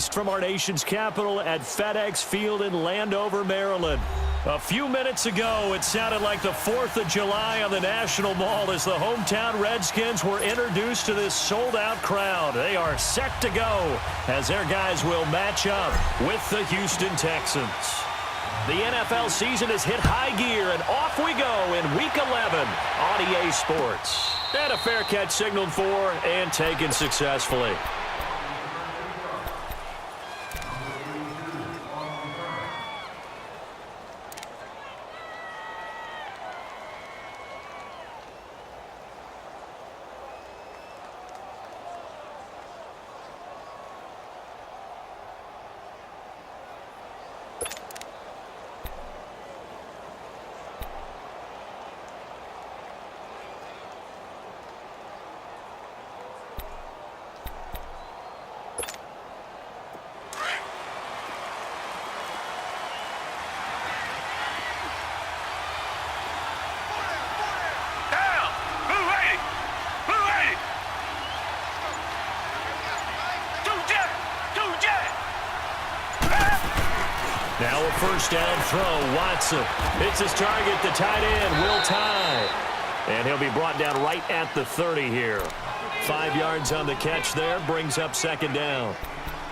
east from our nation's capital at FedEx Field in Landover, Maryland. A few minutes ago, it sounded like the 4th of July on the National Mall as the hometown Redskins were introduced to this sold-out crowd. They are set to go as their guys will match up with the Houston Texans. The NFL season has hit high gear, and off we go in Week 11 on EA Sports. And a fair catch signaled for and taken successfully. Now a first down throw, Watson. It's his target, the tight end, Will Tye. And he'll be brought down right at the 30 here. 5 yards on the catch there, brings up second down.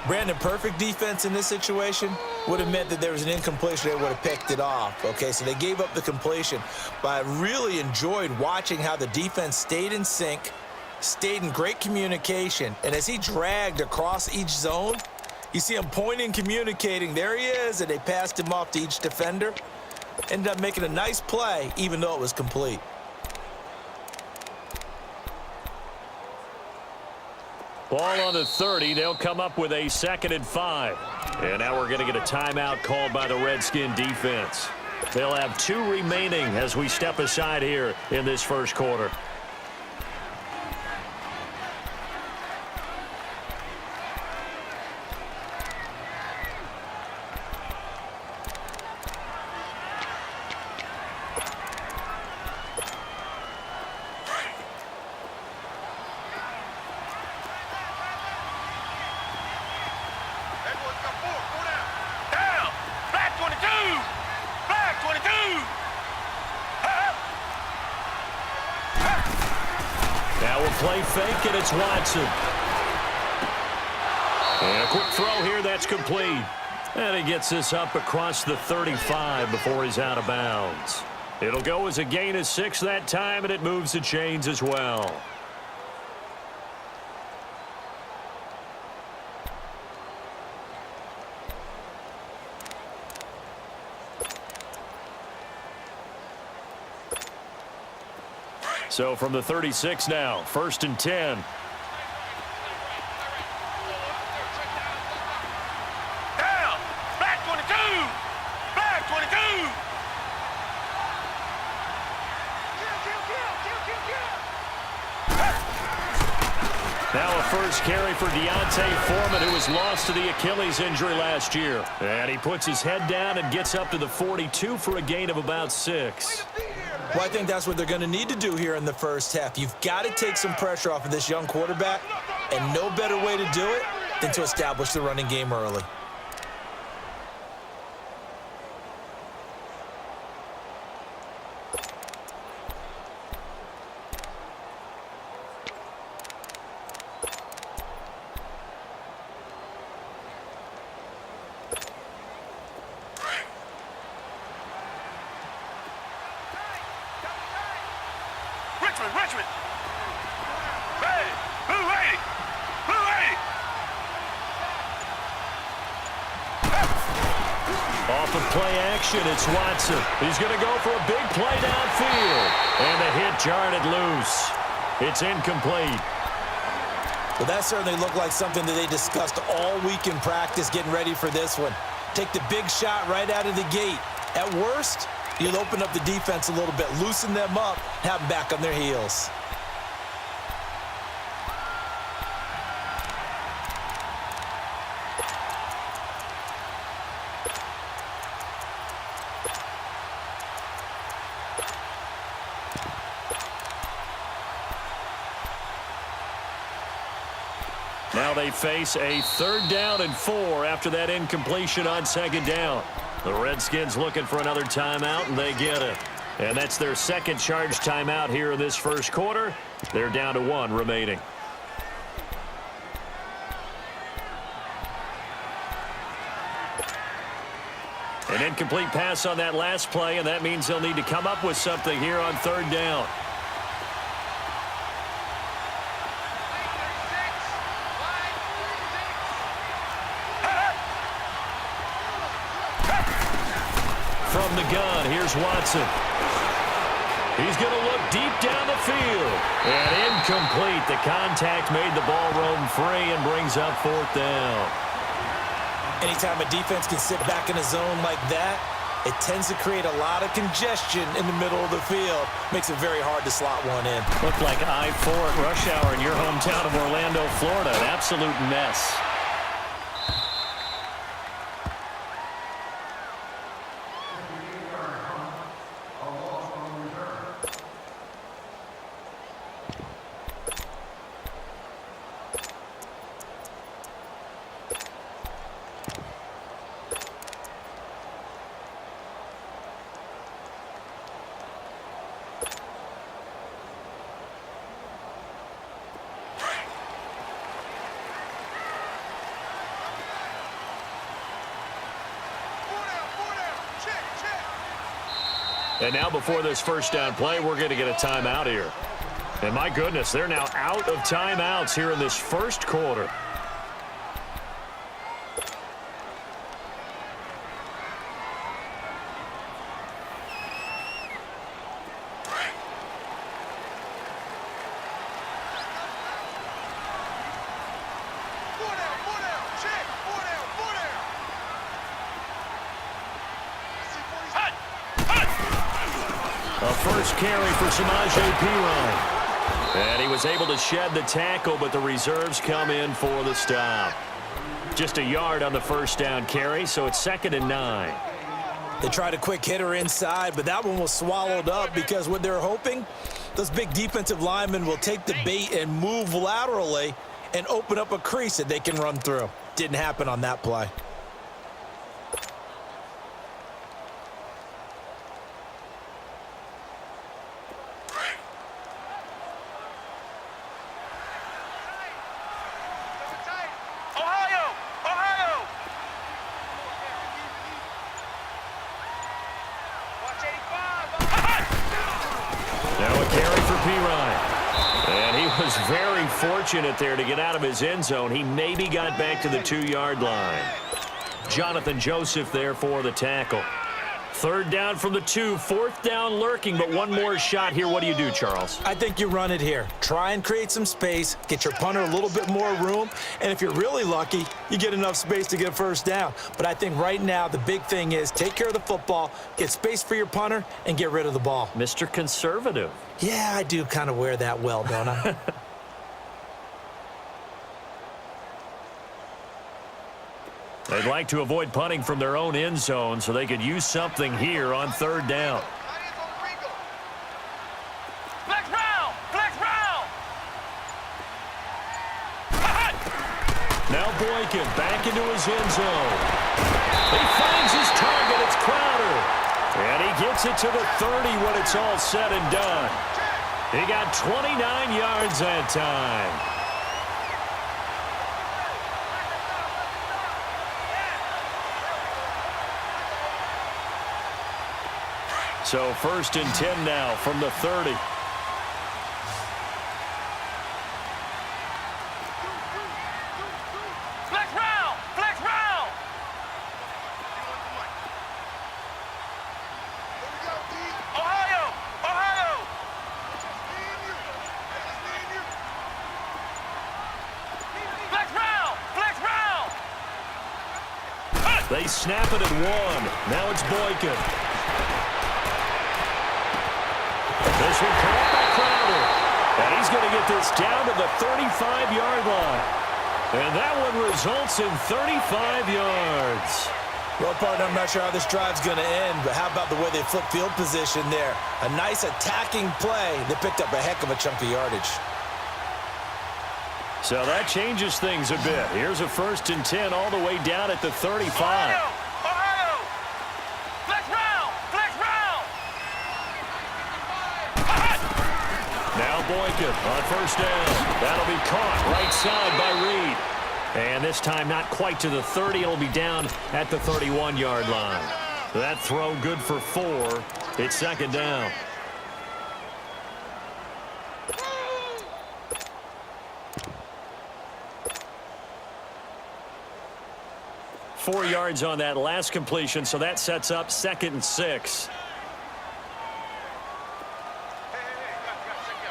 Brandon, perfect defense in this situation would have meant that there was an incompletion. They would have picked it off. Okay, so they gave up the completion. But I really enjoyed watching how the defense stayed in sync, stayed in great communication. And as he dragged across each zone, you see him pointing, communicating. There he is, and they passed him off to each defender. Ended up making a nice play, even though it was complete. Ball on the 30. They'll come up with a 2nd and 5. And now we're going to get a timeout called by the Redskin defense. They'll have 2 remaining as we step aside here in this first quarter. Play fake, and it's Watson. And a quick throw here, that's complete. And he gets this up across the 35 before he's out of bounds. It'll go as a gain of 6 that time, and it moves the chains as well. So from the 36 now, 1st and 10. Down! Back 22! Back 22! Now a first carry for Deontay Foreman, who was lost to the Achilles injury last year. And he puts his head down and gets up to the 42 for a gain of about 6. Well, I think that's what they're going to need to do here in the first half. You've got to take some pressure off of this young quarterback, and no better way to do it than to establish the running game early. Richmond! Hey! Hooray! Hooray! Off of play action, it's Watson. He's going to go for a big play downfield. And the hit jarred it loose. It's incomplete. Well, that certainly looked like something that they discussed all week in practice getting ready for this one. Take the big shot right out of the gate. At worst, you'll open up the defense a little bit, loosen them up, have them back on their heels. Now now they face a 3rd down and 4 after that incompletion on 2nd down. The Redskins looking for another timeout, and they get it. And that's their 2nd charge timeout here in this 1st quarter. They're down to 1 remaining. An incomplete pass on that last play, and that means they'll need to come up with something here on 3rd down. From the gun, here's Watson. He's going to look deep down the field. And incomplete. The contact made the ball roam free and brings up 4th down. Anytime a defense can sit back in a zone like that, it tends to create a lot of congestion in the middle of the field. Makes it very hard to slot one in. Looked like I-4 at rush hour in your hometown of Orlando, Florida. An absolute mess. And now before this 1st down play, we're going to get a timeout here. And my goodness, they're now out of timeouts here in this 1st quarter. A first carry for Samaje Perine. And he was able to shed the tackle, but the reserves come in for the stop. Just a yard on the 1st down carry, so it's 2nd and 9. They tried a quick hitter inside, but that one was swallowed up because what they're hoping, those big defensive linemen will take the bait and move laterally and open up a crease that they can run through. Didn't happen on that play. Very fortunate there to get out of his end zone. He maybe got back to the 2-yard line. Jonathan Joseph there for the tackle. 3rd down from the 2, 4th down lurking, but one more shot here. What do you do, Charles? I think you run it here. Try and create some space, get your punter a little bit more room, and if you're really lucky, you get enough space to get a 1st down. But I think right now the big thing is take care of the football, get space for your punter, and get rid of the ball. Mr. Conservative. Yeah, I do kind of wear that well, don't I? They'd like to avoid punting from their own end zone so they could use something here on 3rd down. Flex round! Flex round! Now Boykin back into his end zone. He finds his target. It's Crowder. And he gets it to the 30 when it's all said and done. He got 29 yards that time. So 1st and 10 now from the 30. Flex round! Flex round! Ohio! Ohio! Flex round! Flex round! They snap it at 1. Now it's Boykin. This one caught by Crowder. And he's going to get this down to the 35-yard line. And that one results in 35 yards. Well, partner, I'm not sure how this drive's going to end, but how about the way they flip field position there? A nice attacking play. They picked up a heck of a chunk of yardage. So that changes things a bit. Here's a 1st and 10 all the way down at the 35. Ohio! Ohio! Flex round! Flex round! Now Boykin on 1st down. That'll be caught right side by Reed. And this time not quite to the 30. It'll be down at the 31-yard line. That throw good for 4. It's 2nd down. Four yards on that last completion, so that sets up 2nd and 6.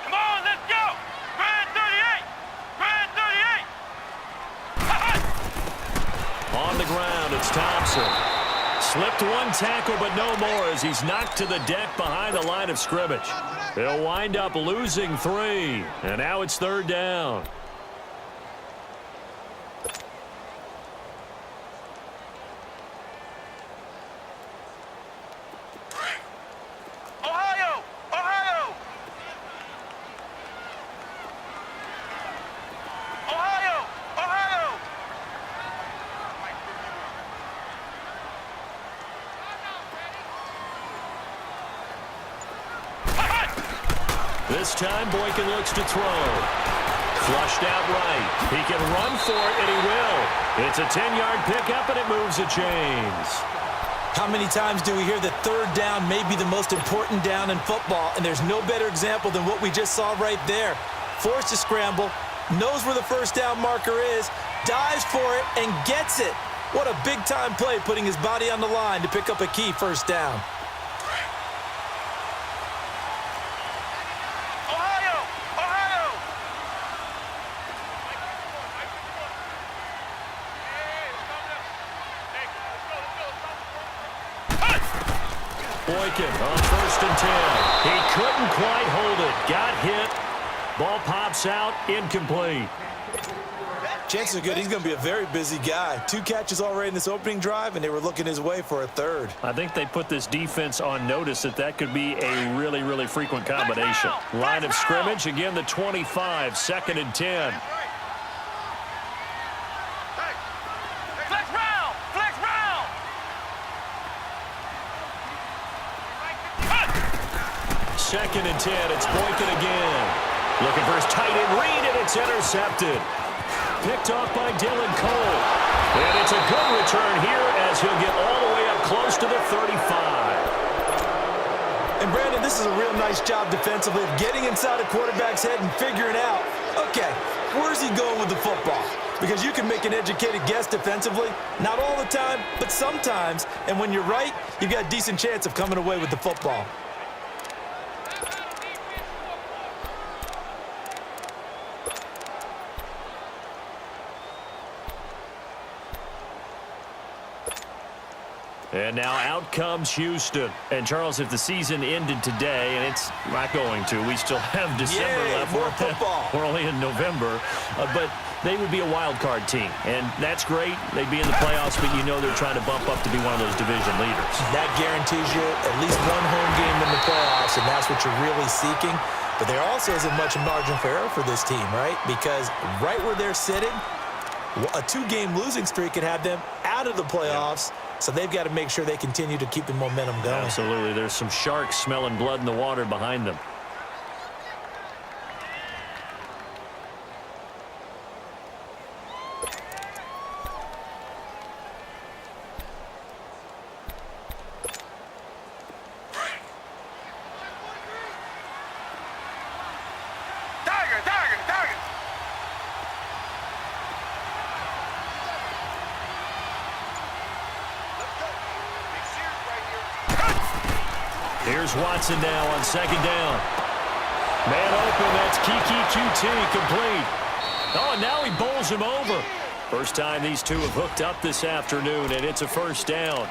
Come on, let's go! Brand 38! Brand 38! On the ground, it's Thompson. Slipped one tackle, but no more as he's knocked to the deck behind the line of scrimmage. They'll wind up losing 3, and now it's 3rd down. Ohio! Ohio! Ohio! Ohio! This time, Boykin looks to throw. Flushed out right. He can run for it, and he will. It's a 10-yard pickup, and it moves the chains. How many times do we hear that 3rd down may be the most important down in football, and there's no better example than what we just saw right there. Forced to scramble, knows where the 1st down marker is, dives for it, and gets it. What a big-time play, putting his body on the line to pick up a key 1st down. Ohio! Ohio! Boykin on 1st and 10. He couldn't quite hold it. Got hit. Ball pops out. Incomplete. Chances are good he's going to be a very busy guy. 2 catches already in this opening drive, and they were looking his way for a 3rd. I think they put this defense on notice that could be a really, really frequent combination. Line of scrimmage, again, the 25, 2nd and 10. Flex round! Flex round! 2nd and 10, it's Boykin again. Looking for his tight end Reed, and it's intercepted. Picked off by Dylan Cole. And it's a good return here as he'll get all the way up close to the 35. And Brandon, this is a real nice job defensively of getting inside a quarterback's head and figuring out, okay, where's he going with the football? Because you can make an educated guess defensively, not all the time, but sometimes. And when you're right, you've got a decent chance of coming away with the football. And now out comes Houston. And, Charles, if the season ended today, and it's not going to, we still have December left. More football. We're only in November. But they would be a wild card team. And that's great. They'd be in the playoffs, but you know they're trying to bump up to be one of those division leaders. That guarantees you at least one home game in the playoffs, and that's what you're really seeking. But there also isn't much margin for error for this team, right? Because right where they're sitting, a 2-game losing streak could have them out of the playoffs. So they've got to make sure they continue to keep the momentum going. Absolutely. There's some sharks smelling blood in the water behind them. Target! Here's Watson now on 2nd down. Man open, that's Kiki QT complete. Oh, and now he bowls him over. First time these two have hooked up this afternoon, and it's a 1st down.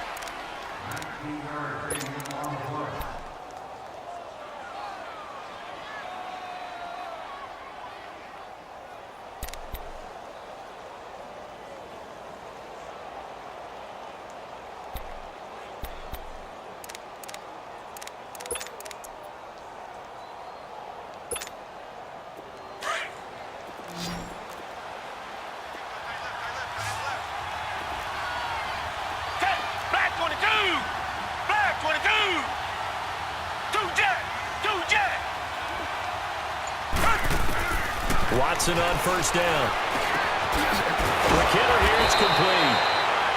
Watson on first down. McKinnon here, it's complete.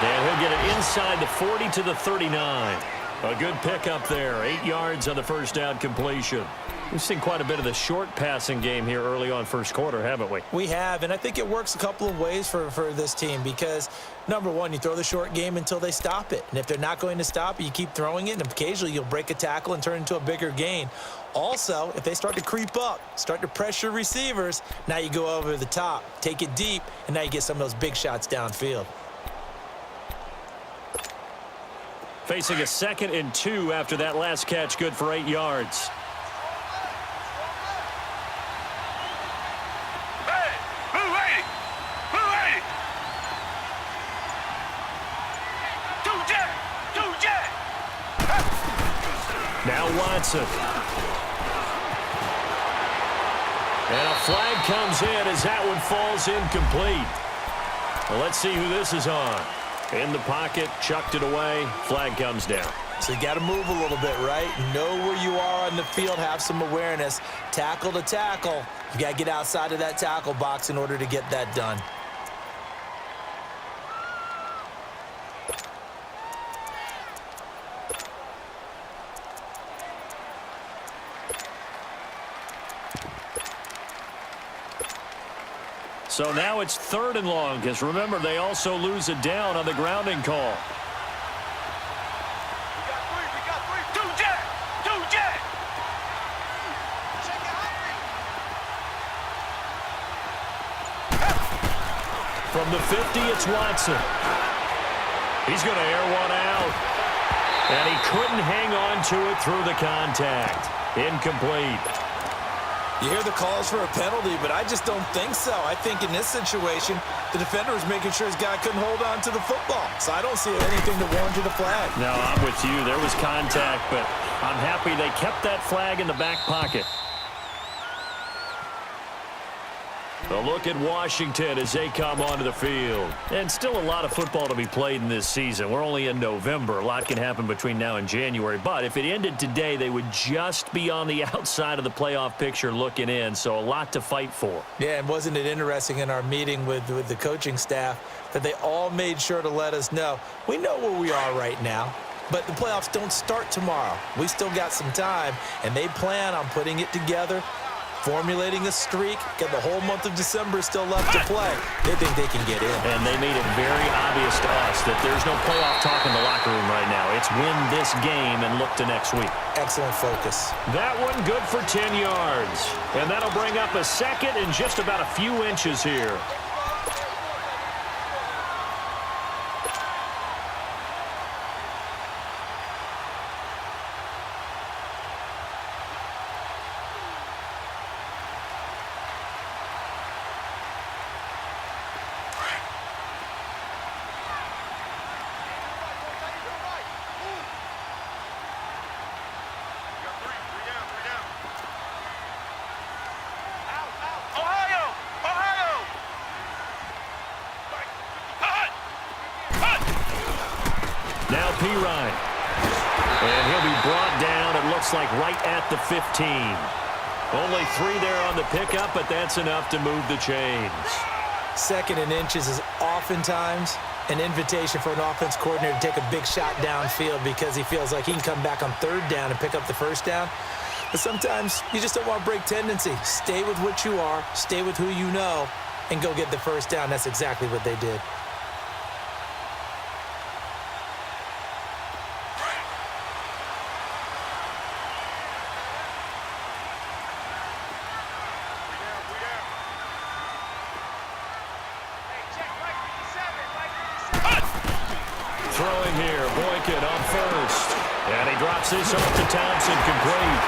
And he'll get it inside the 40 to the 39. A good pickup there. 8 yards on the first down completion. We've seen quite a bit of the short passing game here early on first quarter, haven't we? We have, and I think it works a couple of ways for this team because, number one, you throw the short game until they stop it. And if they're not going to stop it, you keep throwing it, and occasionally you'll break a tackle and turn it into a bigger gain. Also, if they start to creep up, start to pressure receivers, now you go over the top, take it deep, and now you get some of those big shots downfield. Facing a 2nd and 2 after that last catch, good for 8 yards. Now Watson. And a flag comes in as that one falls incomplete. Well, let's see who this is on. In the pocket, chucked it away, flag comes down. So you got to move a little bit, right? Know where you are on the field, have some awareness. Tackle to tackle. You got to get outside of that tackle box in order to get that done. So now it's 3rd and long, because remember, they also lose a down on the grounding call. We got three. Two jet. From the 50, it's Watson. He's going to air one out. And he couldn't hang on to it through the contact. Incomplete. You hear the calls for a penalty, but I just don't think so. I think in this situation, the defender was making sure his guy couldn't hold on to the football. So I don't see anything to warrant the flag. No, I'm with you. There was contact, but I'm happy they kept that flag in the back pocket. A look at Washington as they come onto the field. And still a lot of football to be played in this season. We're only in November. A lot can happen between now and January. But if it ended today, they would just be on the outside of the playoff picture looking in. So a lot to fight for. Yeah, and wasn't it interesting in our meeting with the coaching staff that they all made sure to let us know, we know where we are right now, but the playoffs don't start tomorrow. We still got some time, and they plan on putting it together, formulating a streak, get the whole month of December still left to play. They think they can get in. And they made it very obvious to us that there's no playoff talk in the locker room right now. It's win this game and look to next week. Excellent focus. That one good for 10 yards. And that'll bring up a 2nd and just about a few inches here. And he'll be brought down, it looks like, right at the 15. Only 3 there on the pickup, but that's enough to move the chains. 2nd and inches is oftentimes an invitation for an offense coordinator to take a big shot downfield because he feels like he can come back on 3rd down and pick up the 1st down. But sometimes you just don't want to break tendency. Stay with what you are, stay with who you know, and go get the 1st down. That's exactly what they did. Throwing here, Boykin on first. And he drops this off to Thompson, complete.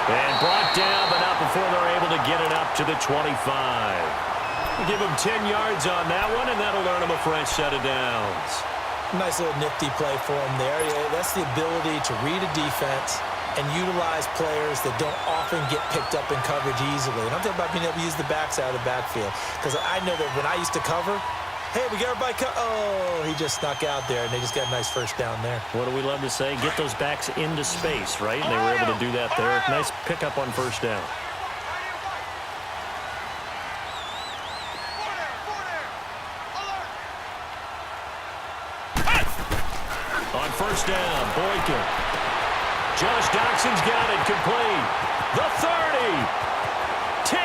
And brought down, but not before they're able to get it up to the 25. We'll give him 10 yards on that one, and that'll earn him a fresh set of downs. Nice little nifty play for him there. Yeah, that's the ability to read a defense and utilize players that don't often get picked up in coverage easily. And I'm talking about being able to use the backs out of the backfield. Because I know that when I used to cover, hey, we got everybody oh, he just snuck out there, and they just got a nice 1st down there. What do we love to say? Get those backs into space, right? And they were able to do that there. Nice pickup on 1st down. first down. Boykin. Josh Doxson's got it. Complete. The 30. 10.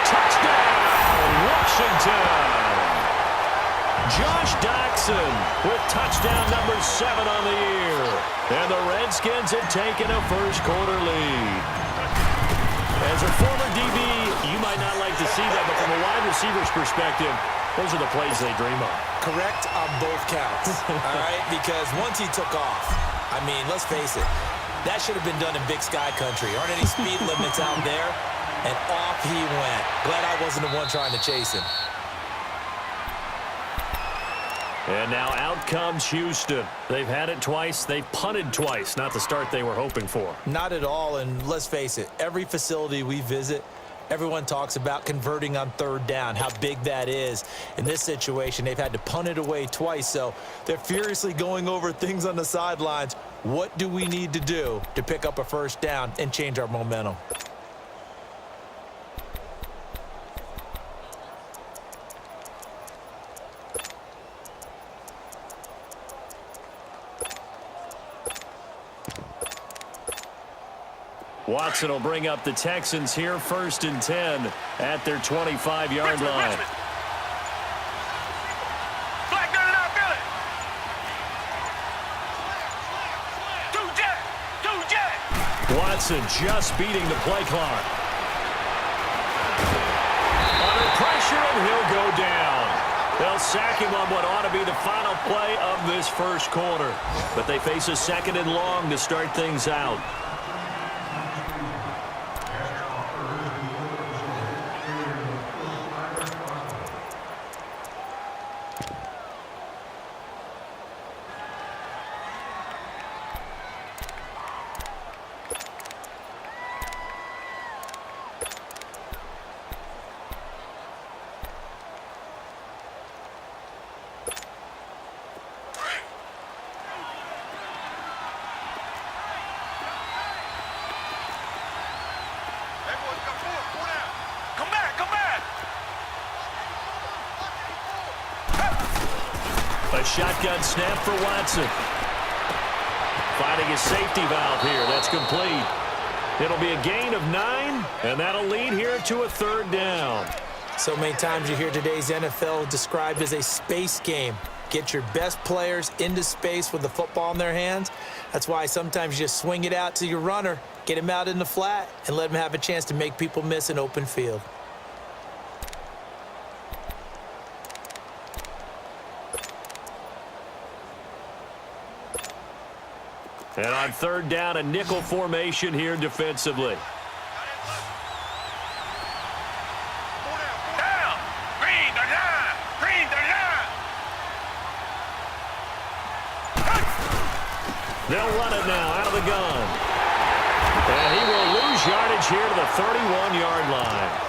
Touchdown, Washington. Josh Doxson with touchdown number 7 on the year. And the Redskins have taken a first-quarter lead. As a former DB, you might not like to see that, but from a wide receiver's perspective, those are the plays they dream of. Correct on both counts, all right? Because once he took off, I mean, let's face it, that should have been done in Big Sky Country. Aren't any speed limits out there? And off he went. Glad I wasn't the one trying to chase him. And now out comes Houston. They've had it twice. They've punted twice. Not the start they were hoping for. Not at all, and let's face it, every facility we visit, everyone talks about converting on third down, how big that is. In this situation, they've had to punt it away twice, so they're furiously going over things on the sidelines. What do we need to do to pick up a first down and change our momentum? Watson will bring up the Texans here, 1st and 10 at their 25-yard line. Flag gun out, Billy. Two jet. Watson just beating the play clock. Under pressure, and he'll go down. They'll sack him on what ought to be the final play of this first quarter. But they face a 2nd and long to start things out. A shotgun snap for Watson. Finding his safety valve here. That's complete. It'll be a gain of 9, and that'll lead here to a 3rd down. So many times you hear today's NFL described as a space game. Get your best players into space with the football in their hands. That's why sometimes you just swing it out to your runner, get him out in the flat, and let him have a chance to make people miss an open field. And on 3rd down, a nickel formation here defensively. Down. Green the line. Green the line. They'll run it now out of the gun. And he will lose yardage here to the 31-yard line.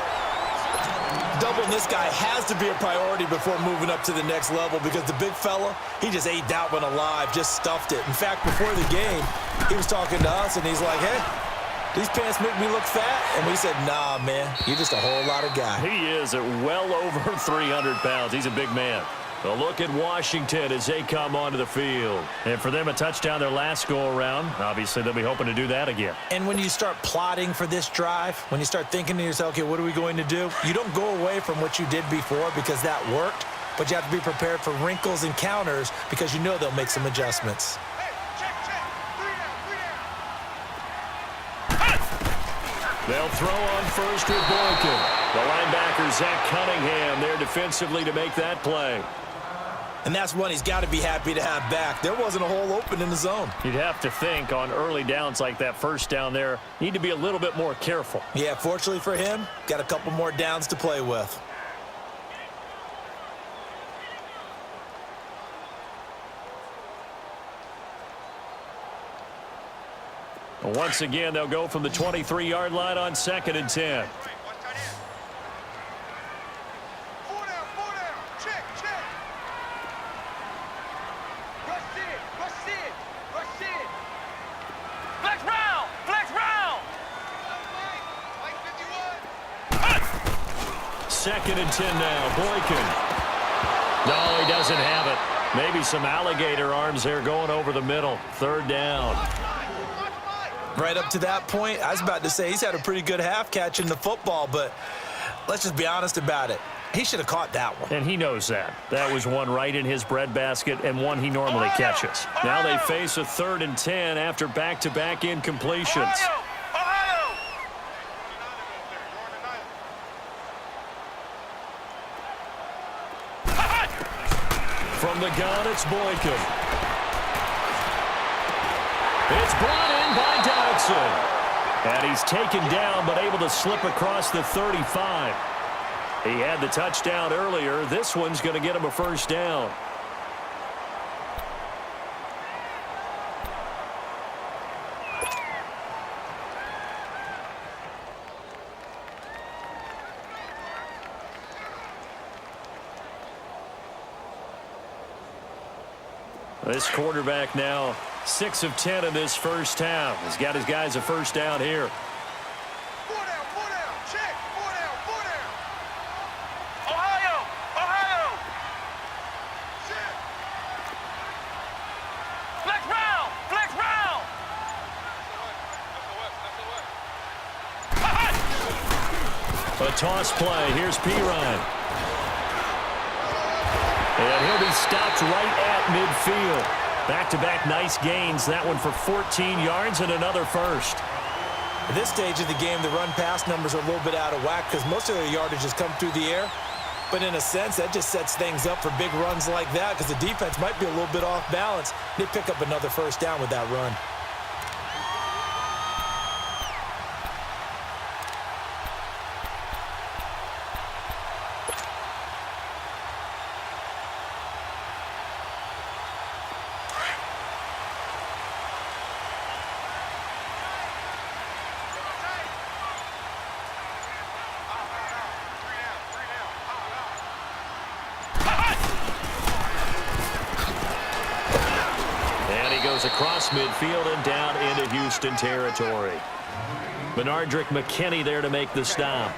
Doubling this guy has to be a priority before moving up to the next level because the big fella, he just ate that one alive, just stuffed it. In fact, before the game, he was talking to us, and he's like, hey, these pants make me look fat. And we said, nah, man, you're just a whole lot of guy. He is at well over 300 pounds. He's a big man. A look at Washington as they come onto the field. And for them, a touchdown their last go-around. Obviously, they'll be hoping to do that again. And when you start plotting for this drive, when you start thinking to yourself, okay, what are we going to do? You don't go away from what you did before because that worked, but you have to be prepared for wrinkles and counters because you know they'll make some adjustments. They'll throw on first with Boykin. The linebacker, Zach Cunningham, there defensively to make that play. And that's one he's got to be happy to have back. There wasn't a hole open in the zone. You'd have to think on early downs like that first down there, need to be a little bit more careful. Yeah, fortunately for him, got a couple more downs to play with. Once again, they'll go from the 23-yard line on 2nd and 10. Second and 10 now. Boykin. No, he doesn't have it. Maybe some alligator arms there going over the middle. Third down. Right up to that point, I was about to say he's had a pretty good half catching the football, but let's just be honest about it. He should have caught that one. And he knows that. That was one right in his breadbasket and one he normally catches. Now they face a 3rd and 10 after back-to-back incompletions. From the gun, it's Boykin. It's brought in by Dodson. And he's taken down but able to slip across the 35. He had the touchdown earlier. This one's going to get him a first down. This quarterback now 6 of 10 in this first half. He's got his guys a first down here. A toss play. Here's Pirine. And he'll be stopped right at midfield. Back-to-back nice gains. That one for 14 yards and another first. At this stage of the game, the run-pass numbers are a little bit out of whack because most of their yardage has come through the air. But in a sense, that just sets things up for big runs like that because the defense might be a little bit off balance. They pick up another first down with that run. Across midfield and down into Houston territory. Benardrick McKinney there to make the stop.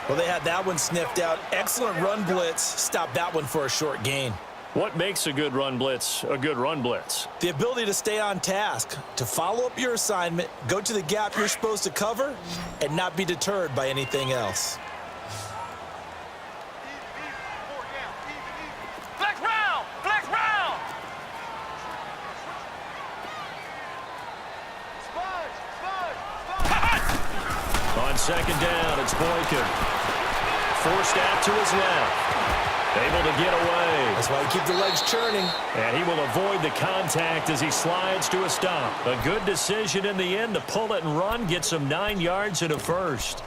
Well, they had that one sniffed out. Excellent run blitz. Stopped that one for a short gain. What makes a good run blitz a good run blitz? The ability to stay on task, to follow up your assignment, go to the gap you're supposed to cover, and not be deterred by anything else. Second down, it's Boykin. Forced out to his left. Able to get away. That's why you keep the legs churning. And he will avoid the contact as he slides to a stop. A good decision in the end to pull it and run. Gets him 9 yards and a first.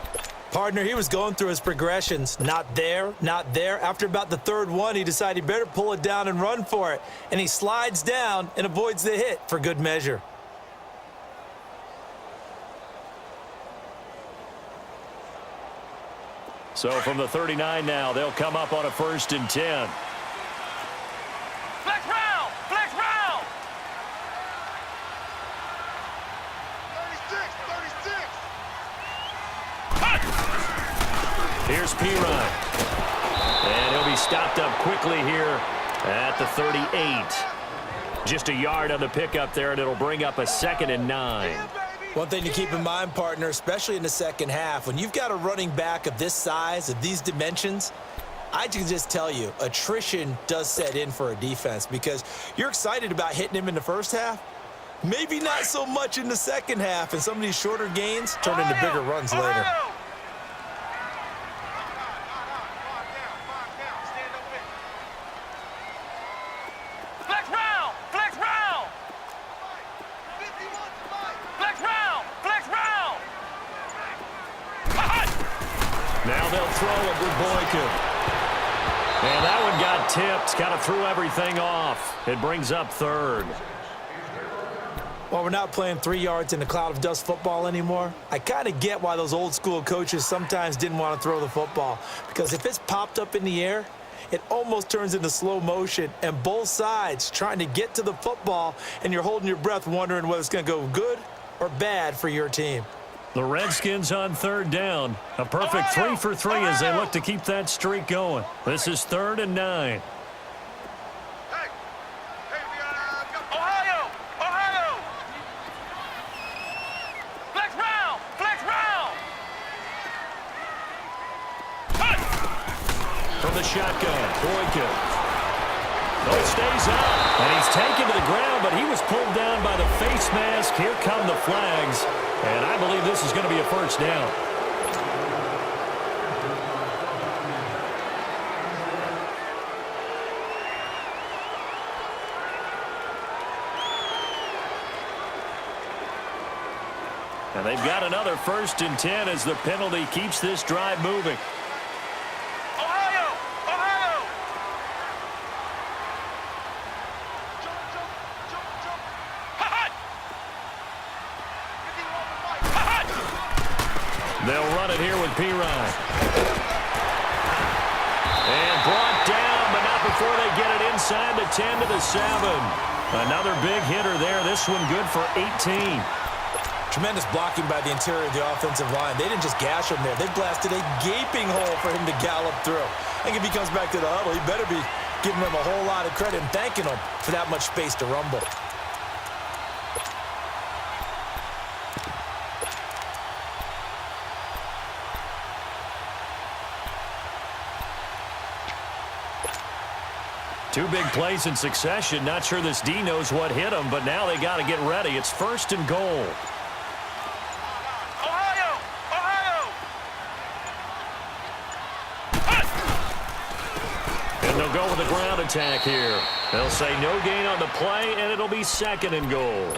Partner, he was going through his progressions. Not there, not there. After about the third one, he decided he better pull it down and run for it. And he slides down and avoids the hit for good measure. So from the 39 now, they'll come up on a 1st and 10. Flex round! Flex round! 36! Here's Pirine. And he'll be stopped up quickly here at the 38. Just a yard on the pickup there, and it'll bring up a 2nd and 9. One thing to keep in mind, partner, especially in the second half, when you've got a running back of this size, of these dimensions, I can just tell you, attrition does set in for a defense because you're excited about hitting him in the first half. Maybe not so much in the second half, and some of these shorter gains turn into bigger runs later. Now they'll throw it with Boykin. And that one got tipped. Kind of threw everything off. It brings up 3rd. While we're not playing 3 yards in a cloud of dust football anymore, I kind of get why those old school coaches sometimes didn't want to throw the football. Because if it's popped up in the air, it almost turns into slow motion, and both sides trying to get to the football, and you're holding your breath wondering whether it's going to go good or bad for your team. The Redskins on 3rd down. A perfect 3 for 3 as they look to keep that streak going. This is 3rd and 9. Hey, shotgun. Boykin. Oh, it stays up. And he's taken to the ground, but he was pulled down by the face mask. Here come the flags. And I believe this is going to be a first down. And they've got another 1st and 10 as the penalty keeps this drive moving. Ohio! Ohio! They'll run it here with Pirine. And brought down, but not before they get it inside the 10 to the 7. Another big hitter there. This one good for 18. Tremendous blocking by the interior of the offensive line. They didn't just gash him there. They blasted a gaping hole for him to gallop through. I think if he comes back to the huddle, he better be giving him a whole lot of credit and thanking him for that much space to rumble. Two big plays in succession. Not sure this D knows what hit him, but now they got to get ready. It's 1st and goal. Ohio! Ohio! And they'll go with a ground attack here. They'll say no gain on the play, and it'll be 2nd and goal.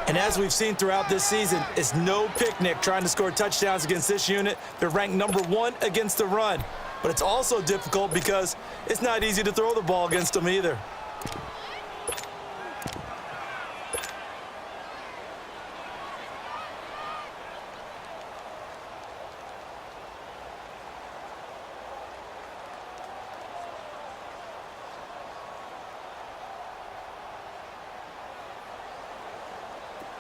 And as we've seen throughout this season, it's no picnic trying to score touchdowns against this unit. They're ranked number 1 against the run. But it's also difficult because it's not easy to throw the ball against them either.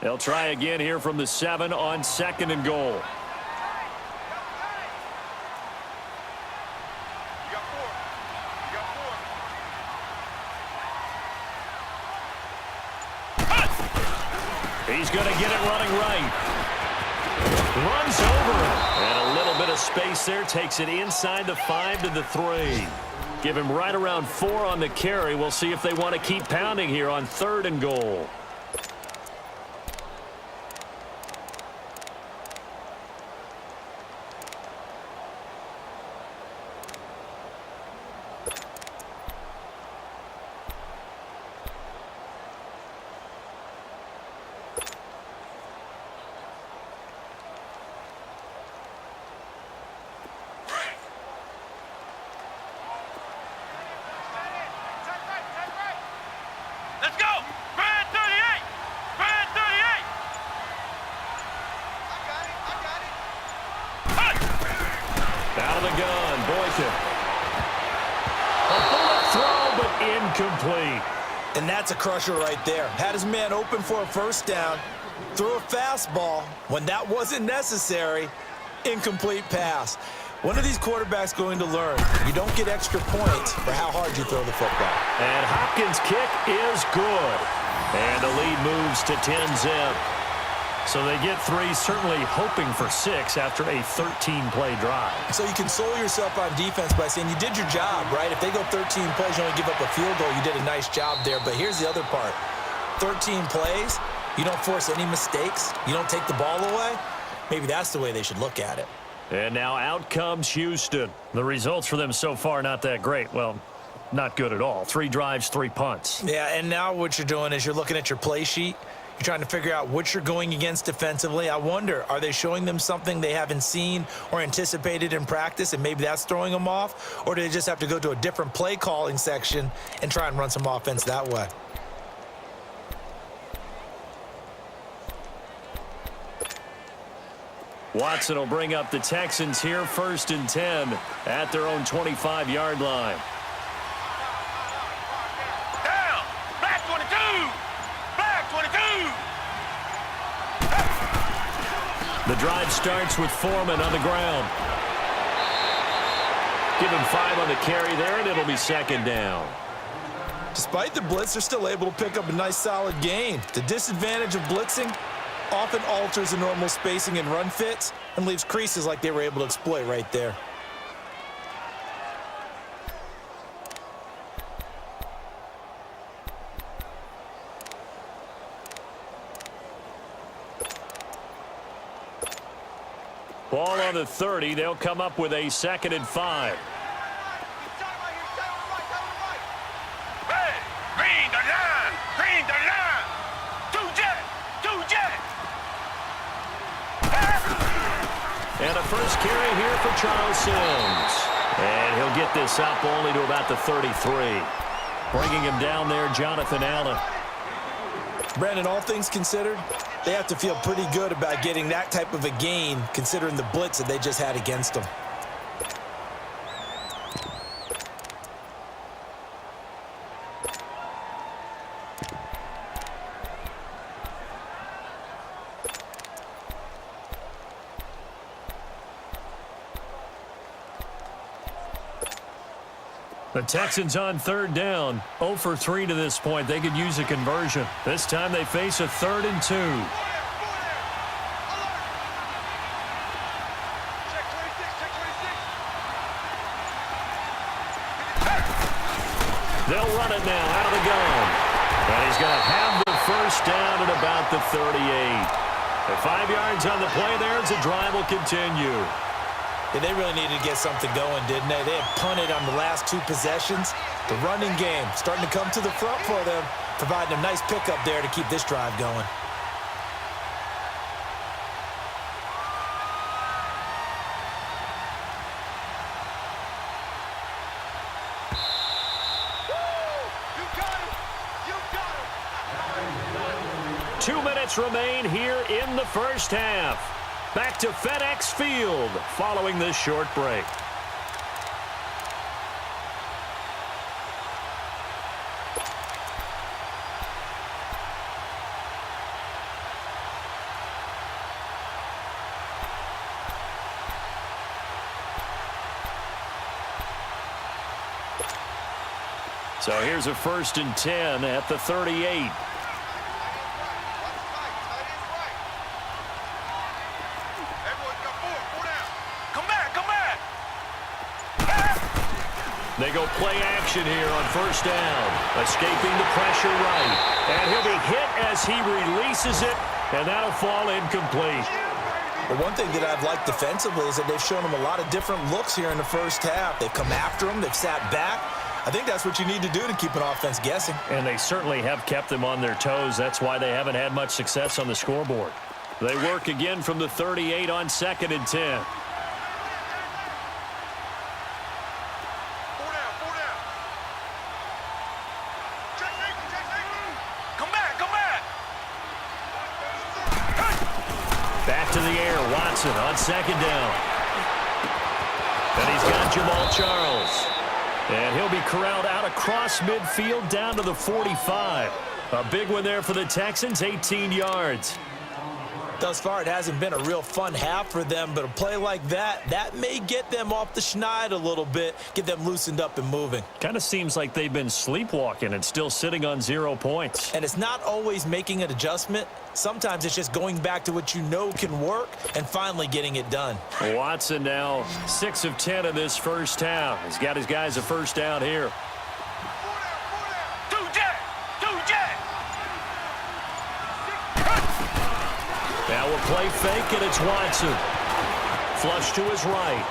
They'll try again here from the 7 on 2nd and goal. He's going to get it running right. Runs over it. And a little bit of space there. Takes it inside the 5 to the 3. Give him right around 4 on the carry. We'll see if they want to keep pounding here on 3rd and goal. Let's go! Brad 38! Brad 38! I got it! Out of the gun, Boykin. A bullet throw, but incomplete. And that's a crusher right there. Had his man open for a 1st down, threw a fastball when that wasn't necessary, incomplete pass. When are these quarterbacks going to learn? You don't get extra points for how hard you throw the football. And Hopkins' kick is good. And the lead moves to 10-zip. So they get 3, certainly hoping for 6 after a 13-play drive. So you console yourself on defense by saying you did your job, right? If they go 13 plays, you only give up a field goal, you did a nice job there. But here's the other part. 13 plays, you don't force any mistakes, you don't take the ball away. Maybe that's the way they should look at it. And now out comes Houston. The results for them so far not that great. Well, not good at all. 3 drives, 3 punts. Yeah, and now what you're doing is you're looking at your play sheet. You're trying to figure out what you're going against defensively. I wonder, are they showing them something they haven't seen or anticipated in practice, and maybe that's throwing them off? Or do they just have to go to a different play calling section and try and run some offense that way? Watson will bring up the Texans here, 1st and 10 at their own 25-yard line. Down! Black 22! Black 22! The drive starts with Foreman on the ground. Give him 5 on the carry there, and it'll be 2nd down. Despite the blitz, they're still able to pick up a nice solid gain. The disadvantage of blitzing often alters the normal spacing and run fits and leaves creases like they were able to exploit right there. Ball on the 30. They'll come up with a 2nd and 5. Hey, green the line. Green the line. Two jet. And a first carry here for Charles Sims. And he'll get this up only to about the 33. Bringing him down there, Jonathan Allen. Brandon, all things considered, they have to feel pretty good about getting that type of a gain considering the blitz that they just had against them. The Texans on 3rd down. 0 for 3 to this point. They could use a conversion. This time they face a 3rd and 2. They'll run it now out of the gun. And he's going to have the first down at about the 38. At 5 yards on the play there as the drive will continue. Yeah, they really needed to get something going, didn't they? They had punted on the last 2 possessions. The running game starting to come to the front for them, providing a nice pickup there to keep this drive going. You got it. 2 minutes remain here in the first half. Back to FedEx Field following this short break. So here's a 1st and 10 at the 38. They go play action here on 1st down. Escaping the pressure right. And he'll be hit as he releases it, and that'll fall incomplete. Well, one thing that I've liked defensively is that they've shown him a lot of different looks here in the first half. They've come after him. They've sat back. I think that's what you need to do to keep an offense guessing. And they certainly have kept them on their toes. That's why they haven't had much success on the scoreboard. They work again from the 38 on 2nd and 10. Back to the air, Watson on 2nd down. And he's got Jamal Charles. And he'll be corralled out across midfield down to the 45. A big one there for the Texans, 18 yards. Thus far, it hasn't been a real fun half for them, but a play like that may get them off the schneid a little bit, get them loosened up and moving. Kind of seems like they've been sleepwalking and still sitting on 0 points. And it's not always making an adjustment. Sometimes it's just going back to what you know can work and finally getting it done. Watson now 6 of 10 in this first half. He's got his guys a 1st down here. Now we'll play fake, and it's Watson. Flush to his right.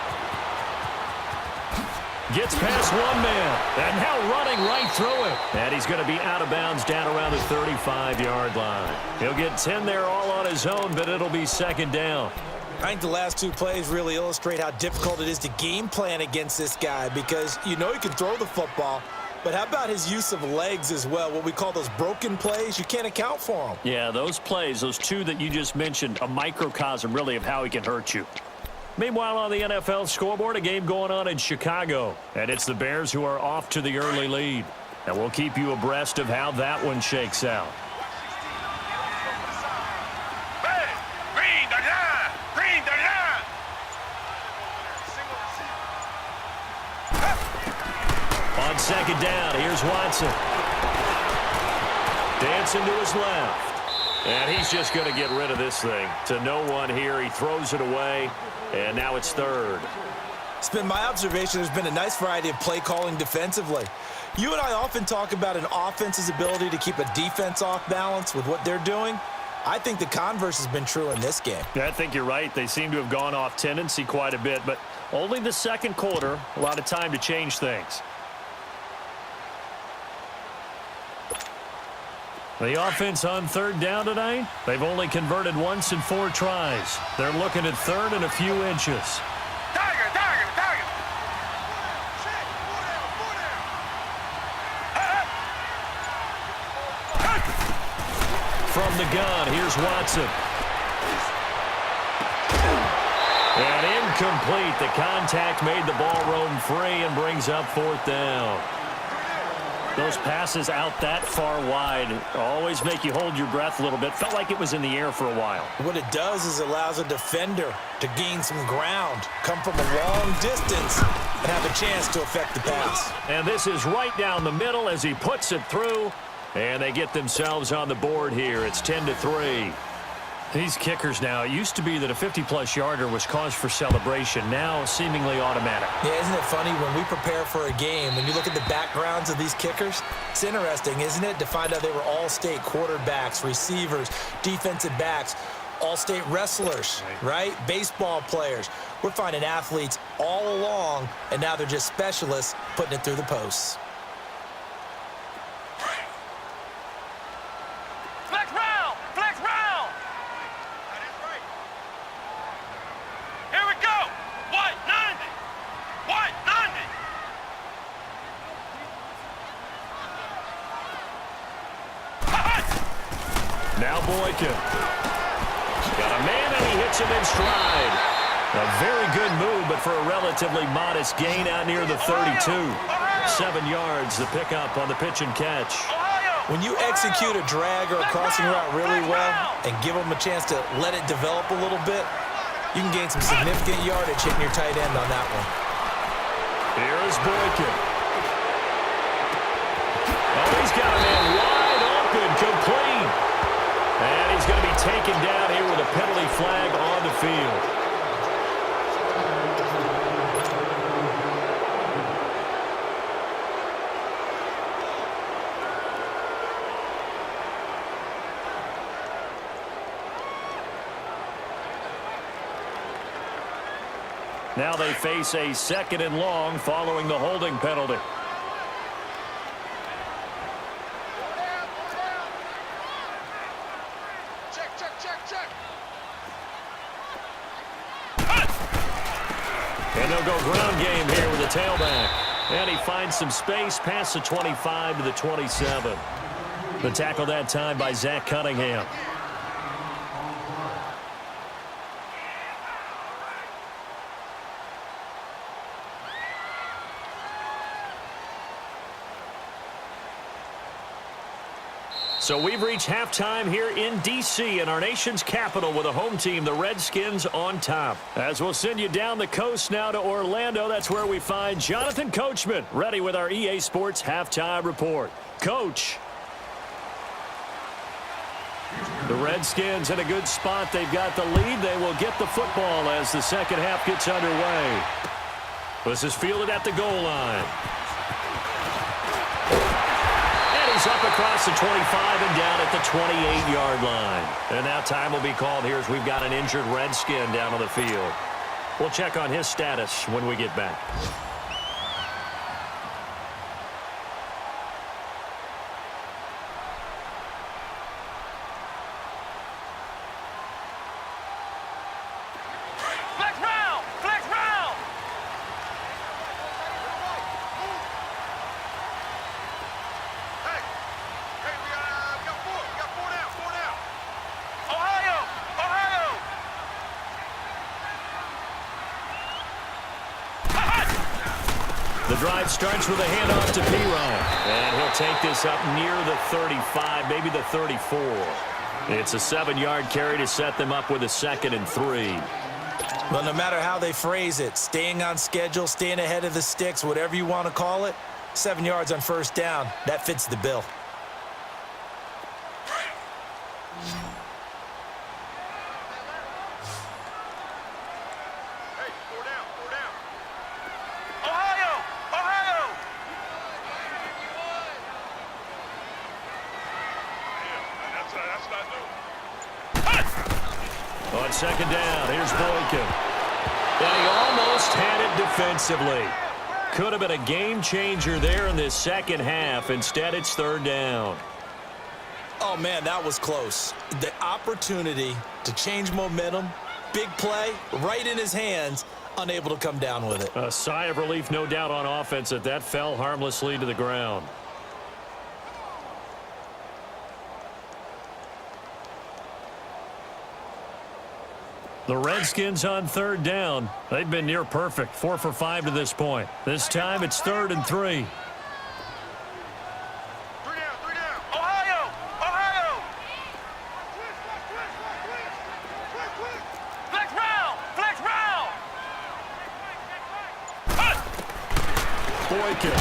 Gets past one man, and now running right through it. And he's going to be out of bounds down around the 35-yard line. He'll get 10 there all on his own, but it'll be 2nd down. I think the last 2 plays really illustrate how difficult it is to game plan against this guy because you know he can throw the football, but how about his use of legs as well? What we call those broken plays, you can't account for them. Yeah, those plays, those 2 that you just mentioned, a microcosm really of how he can hurt you. Meanwhile, on the NFL scoreboard, a game going on in Chicago, and it's the Bears who are off to the early lead. And we'll keep you abreast of how that one shakes out. On 2nd down, here's Watson. Dancing to his left. And he's just going to get rid of this thing. To no one here. He throws it away. And now it's 3rd. It's been my observation there's been a nice variety of play calling defensively. You and I often talk about an offense's ability to keep a defense off balance with what they're doing. I think the converse has been true in this game. Yeah, I think you're right. They seem to have gone off tendency quite a bit, but only the second quarter, a lot of time to change things. The offense on third down tonight, they've only converted once in 4 tries. They're looking at third and a few inches. Tiger, tiger, tiger. From the gun, here's Watson. And incomplete. The contact made the ball roam free and brings up 4th down. Those passes out that far wide always make you hold your breath a little bit. Felt like it was in the air for a while. What it does is it allows a defender to gain some ground, come from a long distance, and have a chance to affect the pass. And this is right down the middle as he puts it through. And they get themselves on the board here. It's 10-3. These kickers now, it used to be that a 50-plus yarder was cause for celebration. Now seemingly automatic. Yeah, isn't it funny when we prepare for a game, when you look at the backgrounds of these kickers, it's interesting, isn't it, to find out they were all-state quarterbacks, receivers, defensive backs, all-state wrestlers, right? Baseball players. We're finding athletes all along, and now they're just specialists putting it through the posts. Flex round, flex round. That is right. Here we go. White 90. White 90. Now Boykin. Got a man and he hits him in stride. A very good move, but for a relatively modest gain out near the 32. 7 yards, the pickup on the pitch and catch. When you execute a drag or a crossing route really well and give them a chance to let it develop a little bit, you can gain some significant yardage hitting your tight end on that one. Here is Boykin. Oh, he's got a man wide open, complete. And he's going to be taken down here with a penalty flag on the field. Now they face a 2nd and long following the holding penalty. Check. And they'll go ground game here with the tailback. And he finds some space past the 25 to the 27. The tackle that time by Zach Cunningham. So we've reached halftime here in D.C. in our nation's capital with a home team, the Redskins, on top. As we'll send you down the coast now to Orlando, that's where we find Jonathan Coachman, ready with our EA Sports halftime report. Coach. The Redskins in a good spot. They've got the lead. They will get the football as the second half gets underway. This is fielded at the goal line. Up across the 25 and down at the 28-yard line. And now time will be called here as we've got an injured Redskin down on the field. We'll check on his status when we get back. The drive starts with a handoff to Pirro. And he'll take this up near the 35, maybe the 34. It's a 7-yard carry to set them up with a 2nd and 3. Well, no matter how they phrase it, staying on schedule, staying ahead of the sticks, whatever you want to call it, 7 yards on first down, that fits the bill. On second down, here's Boykin. And he almost had it defensively. Could have been a game changer there in this second half. Instead, it's third down. Oh, man, that was close. The opportunity to change momentum, big play, right in his hands, unable to come down with it. A sigh of relief, no doubt, on offense that fell harmlessly to the ground. The Redskins on third down. They've been near perfect, 4 for 5 to this point. This time it's 3rd and 3. 3 down. Ohio! Ohio! Flex round! Flex round! Boykin.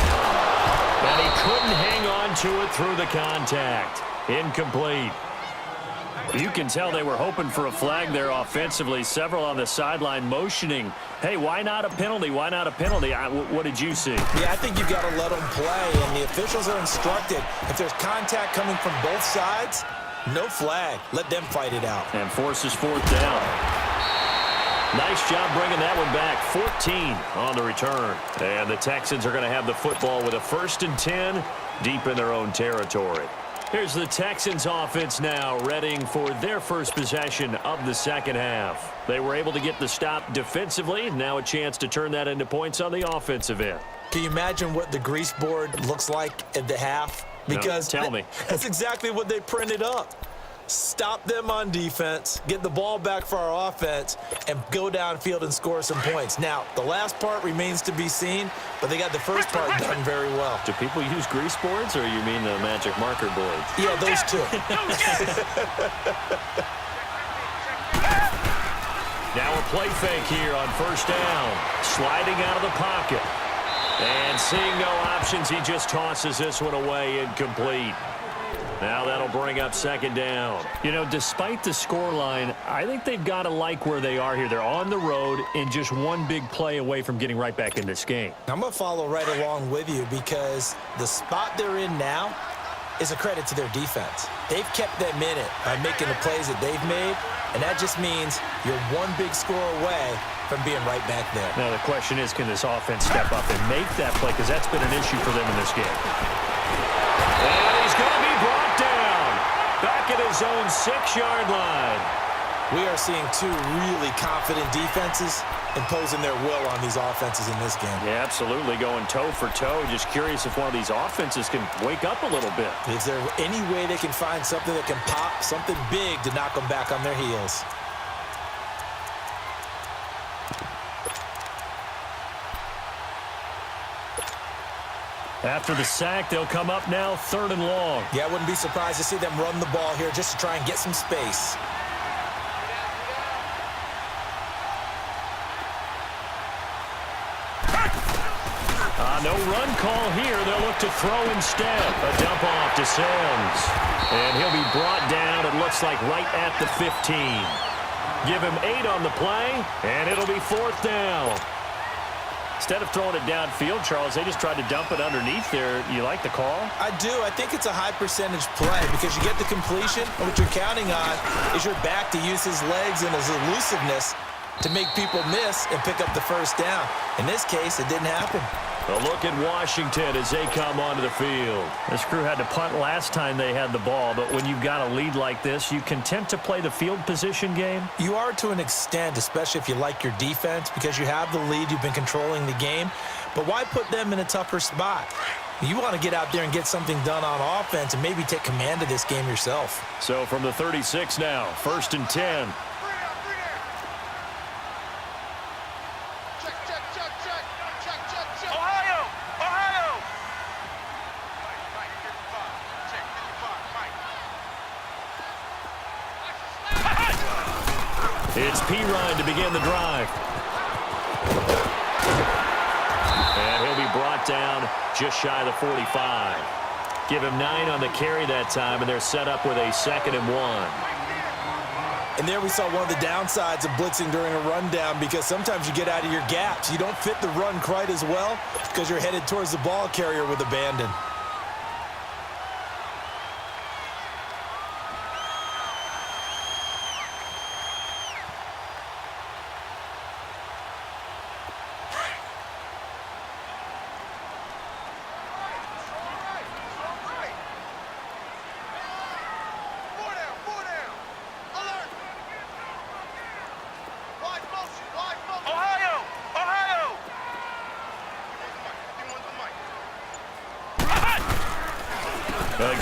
And he couldn't hang on to it through the contact. Incomplete. You can tell they were hoping for a flag there offensively. Several on the sideline motioning, hey, why not a penalty? Why not a penalty? What did you see? Yeah, I think you've got to let them play, and the officials are instructed. If there's contact coming from both sides, no flag. Let them fight it out. And forces 4th down. Nice job bringing that one back. 14 on the return. And the Texans are going to have the football with a 1st and 10 deep in their own territory. Here's the Texans offense now, readying for their first possession of the second half. They were able to get the stop defensively. Now a chance to turn that into points on the offensive end. Can you imagine what the grease board looks like at the half? Because no, tell me. That's exactly what they printed up. Stop them on defense, get the ball back for our offense, and go downfield and score some points. Now, the last part remains to be seen, but they got the first part done very well. Do people use grease boards, or you mean the magic marker boards? Yeah, those two. Now a play fake here on 1st down. Sliding out of the pocket. And seeing no options, he just tosses this one away, incomplete. Now that'll bring up 2nd down. You know, despite the scoreline, I think they've got to like where they are here. They're on the road and just one big play away from getting right back in this game. I'm going to follow right along with you because the spot they're in now is a credit to their defense. They've kept them in it by making the plays that they've made, and that just means you're one big score away from being right back there. Now the question is, can this offense step up and make that play? Because that's been an issue for them in this game. And he's going to be brought down back at his own 6-yard line. We are seeing two really confident defenses imposing their will on these offenses in this game. Yeah, absolutely, going toe for toe. Just curious if one of these offenses can wake up a little bit. Is there any way they can find something that can pop, something big to knock them back on their heels? After the sack, they'll come up now 3rd and long. Yeah, I wouldn't be surprised to see them run the ball here just to try and get some space. No run call here. They'll look to throw instead. A dump off to Sims. And he'll be brought down, it looks like, right at the 15. Give him 8 on the play, and it'll be 4th down. Instead of throwing it downfield, Charles, they just tried to dump it underneath there. You like the call? I do. I think it's a high percentage play because you get the completion, and what you're counting on is your back to use his legs and his elusiveness to make people miss and pick up the 1st down. In this case, it didn't happen. A look at Washington as they come onto the field. This crew had to punt last time they had the ball, but when you've got a lead like this, you content to play the field position game? You are to an extent, especially if you like your defense, because you have the lead, you've been controlling the game. But why put them in a tougher spot? You want to get out there and get something done on offense and maybe take command of this game yourself. So from the 36 now, 1st and 10. It's Pirine to begin the drive. And he'll be brought down just shy of the 45. Give him 9 on the carry that time, and they're set up with a 2nd and 1. And there we saw one of the downsides of blitzing during a rundown because sometimes you get out of your gaps. You don't fit the run quite as well because you're headed towards the ball carrier with abandon.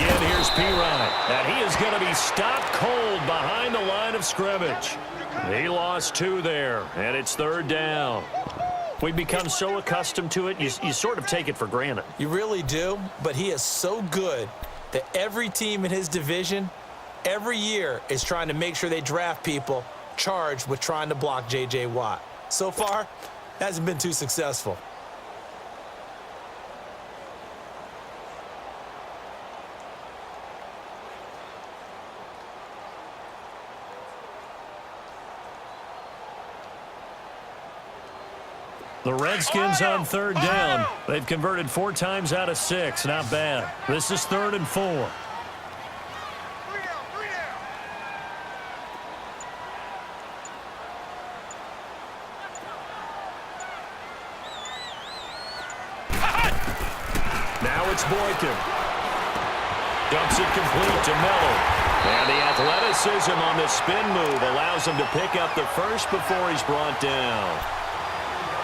again, here's Pirine. And he is going to be stopped cold behind the line of scrimmage. He lost 2 there, and it's 3rd down. We've become so accustomed to it, you sort of take it for granted. You really do, but he is so good that every team in his division, every year, is trying to make sure they draft people charged with trying to block J.J. Watt. So far, hasn't been too successful. The Redskins on 3rd down. They've converted 4 times out of 6. Not bad. This is 3rd and 4. Now it's Boykin. Dumps it complete to Miller. And the athleticism on the spin move allows him to pick up the first before he's brought down.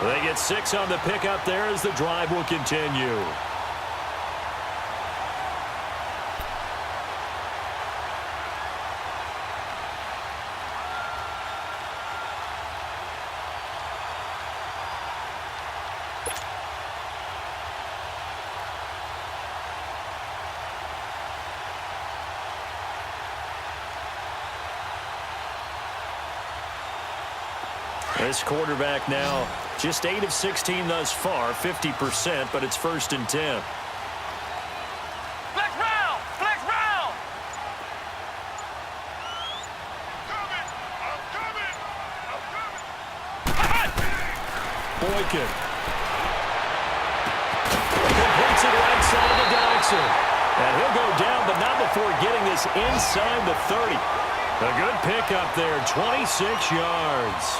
They get 6 on the pickup there as the drive will continue. This quarterback now just 8 of 16 thus far, 50%, but it's 1st and 10. Flex round! Flex round! Boykin. Completes it right side to Dodson. And he'll go down, but not before getting this inside the 30. A good pickup there, 26 yards.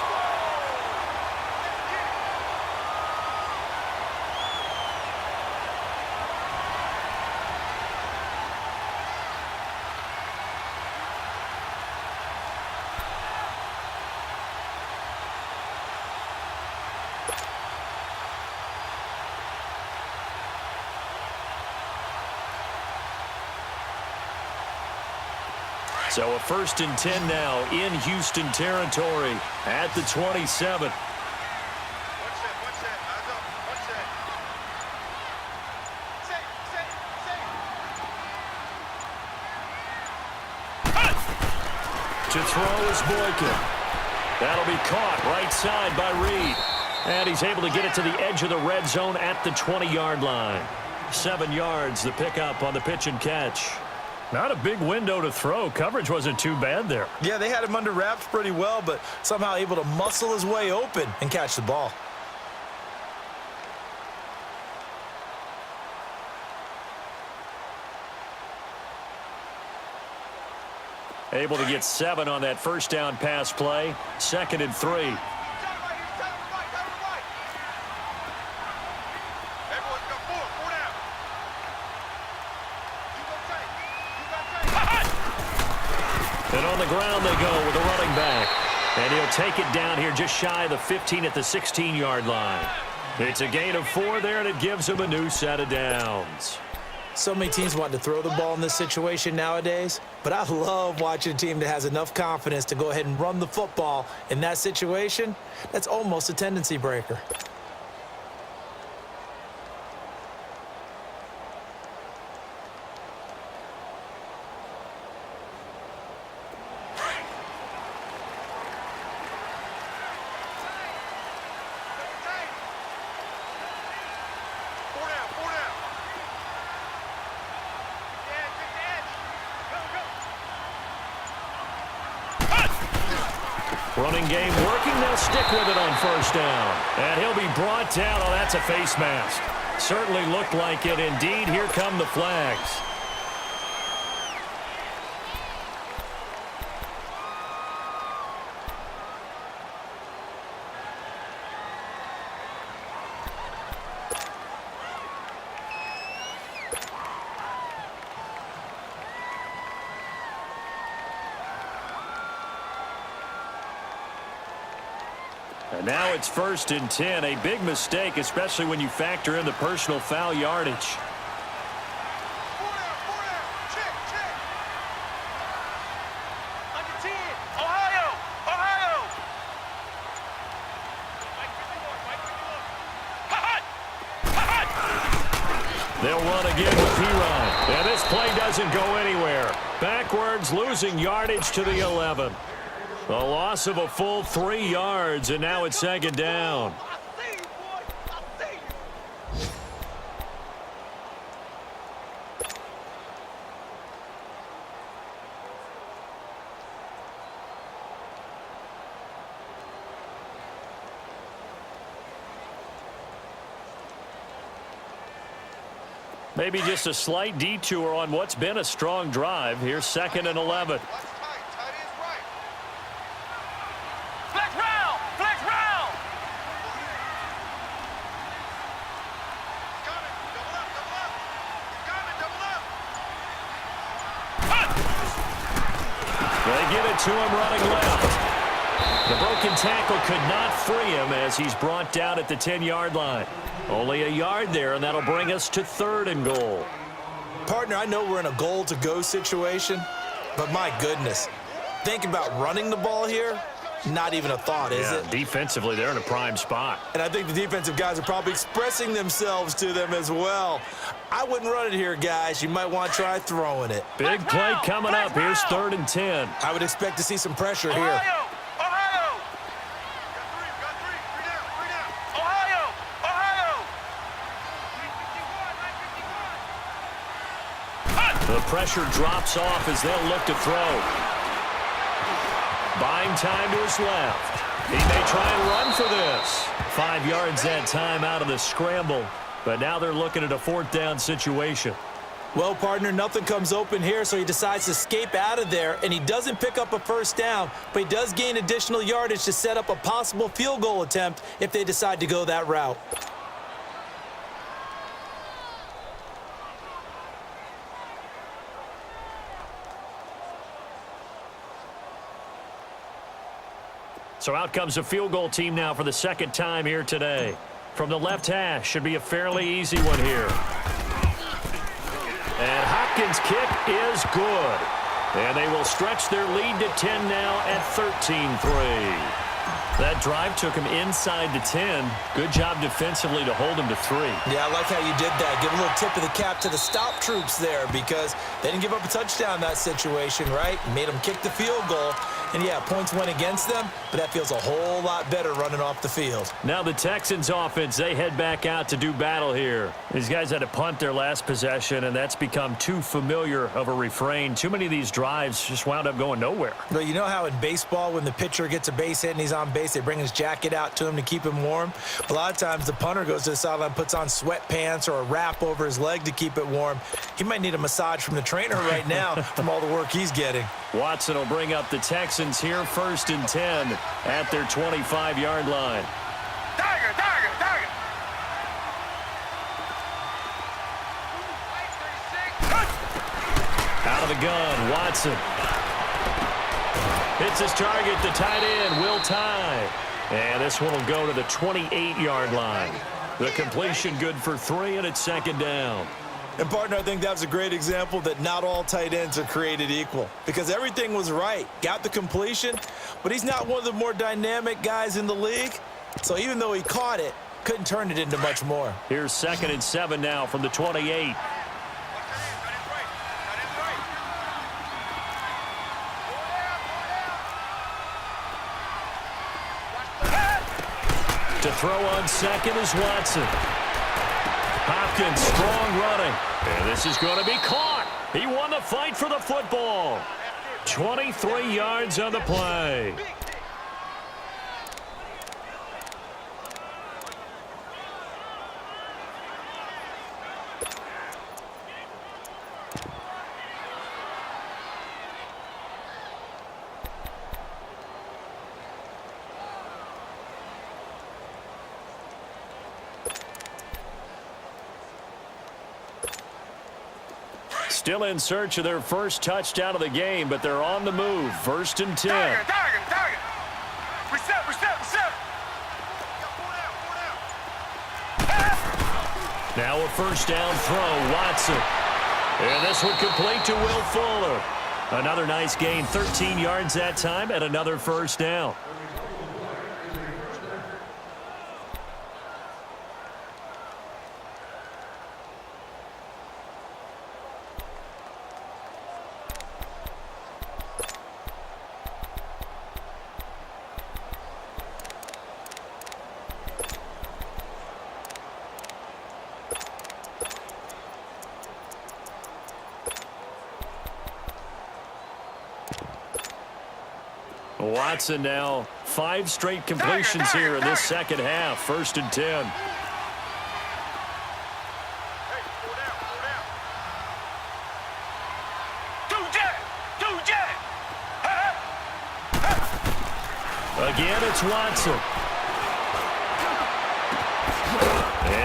So a 1st and 10 now in Houston territory at the 27. To throw is Boykin. That'll be caught right side by Reed. And he's able to get it to the edge of the red zone at the 20-yard line. 7 yards, the pickup on the pitch and catch. Not a big window to throw. Coverage wasn't too bad there. Yeah, they had him under wraps pretty well, but somehow able to muscle his way open and catch the ball. Able to get 7 on that 1st down pass play. 2nd and 3. And on the ground they go with a running back. And he'll take it down here just shy of the 15 at the 16-yard line. It's a gain of 4 there, and it gives him a new set of downs. So many teams want to throw the ball in this situation nowadays, but I love watching a team that has enough confidence to go ahead and run the football in that situation. That's almost a tendency breaker. Running game working. They'll stick with it on 1st down. And he'll be brought down. Oh, that's a face mask. Certainly looked like it. Indeed, here come the flags. And now it's 1st and 10. A big mistake, especially when you factor in the personal foul yardage. They'll run again with Pirine. And this play doesn't go anywhere. Backwards, losing yardage to the 11. A loss of a full 3 yards, and now it's second down. Maybe just a slight detour on what's been a strong drive. Here's 2nd and 11. Flex round! Flex round! Coming! Double up! Double up! Coming! Double up! They give it to him running left. The broken tackle could not free him as he's brought down at the 10-yard line. Only a yard there, and that'll bring us to 3rd and goal. Partner, I know we're in a goal-to-go situation, but my goodness, think about running the ball here. Not even a thought, is it? Defensively, they're in a prime spot. And I think the defensive guys are probably expressing themselves to them as well. I wouldn't run it here, guys. You might want to try throwing it. Big play coming up. Here's 3rd and 10. I would expect to see some pressure here. Ohio! Ohio! Got three, three down, Ohio! Ohio! 951, 951. The pressure drops off as they'll look to throw. Buying time to his left. He may try and run for this. 5 yards that time out of the scramble. But now they're looking at a 4th down situation. Well, partner, nothing comes open here, so he decides to escape out of there, and he doesn't pick up a 1st down, but he does gain additional yardage to set up a possible field goal attempt if they decide to go that route. So out comes a field goal team now for the 2nd time here today. From the left hash, should be a fairly easy one here. And Hopkins' kick is good. And they will stretch their lead to 10 now at 13-3. That drive took him inside the 10. Good job defensively to hold him to 3. Yeah, I like how you did that. Give a little tip of the cap to the stop troops there because they didn't give up a touchdown in that situation, right? Made them kick the field goal. And, yeah, points went against them, but that feels a whole lot better running off the field. Now the Texans offense, they head back out to do battle here. These guys had to punt their last possession, and that's become too familiar of a refrain. Too many of these drives just wound up going nowhere. But you know how in baseball when the pitcher gets a base hit and he's on base, they bring his jacket out to him to keep him warm? A lot of times the punter goes to the sideline, puts on sweatpants or a wrap over his leg to keep it warm. He might need a massage from the trainer right now from all the work he's getting. Watson will bring up the Texans here 1st and 10 at their 25-yard line. Tiger, tiger, tiger! Out of the gun, Watson. Hits his target, the tight end, Will Tye. And this one will go to the 28-yard line. The completion good for 3, and it's 2nd down. And, partner, I think that was a great example that not all tight ends are created equal because everything was right. Got the completion, but he's not one of the more dynamic guys in the league. So even though he caught it, couldn't turn it into much more. Here's 2nd and 7 now from the 28. To throw on 2nd is Watson. Hopkins, strong running. And this is going to be caught. He won the fight for the football. 23 yards on the play. Still in search of their first touchdown of the game, but they're on the move. 1st and 10. Tiger, tiger, tiger! Reset, reset, reset! Now a 1st down throw, Watson. And this one complete to Will Fuller. Another nice gain, 13 yards that time, and another 1st down. Watson now 5 straight completions here in this second half. 1st and 10. Again, it's Watson.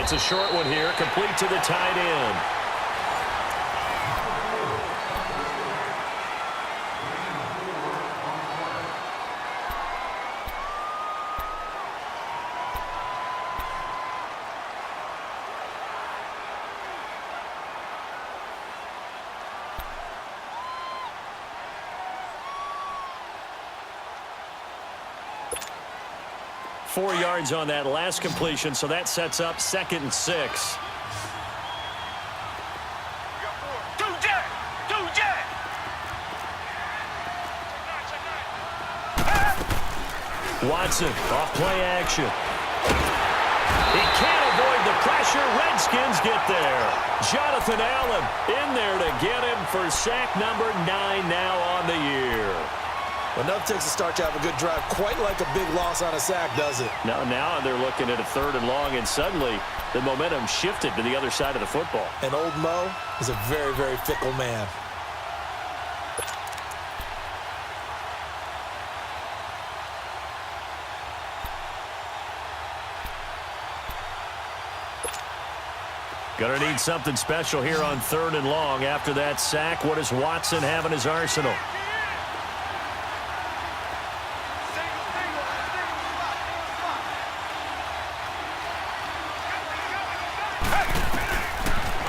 It's a short one here, complete to the tight end. Four yards on that last completion, so that sets up 2nd and 6. Watson off play action. He can't avoid the pressure. Redskins get there. Jonathan Allen in there to get him for sack number 9 now on the year. Enough takes to start to have a good drive. Quite like a big loss on a sack, does it? Now they're looking at a 3rd and long, and suddenly the momentum shifted to the other side of the football. And old Mo is a very, very fickle man. Gonna need something special here on 3rd and long. After that sack, what does Watson have in his arsenal?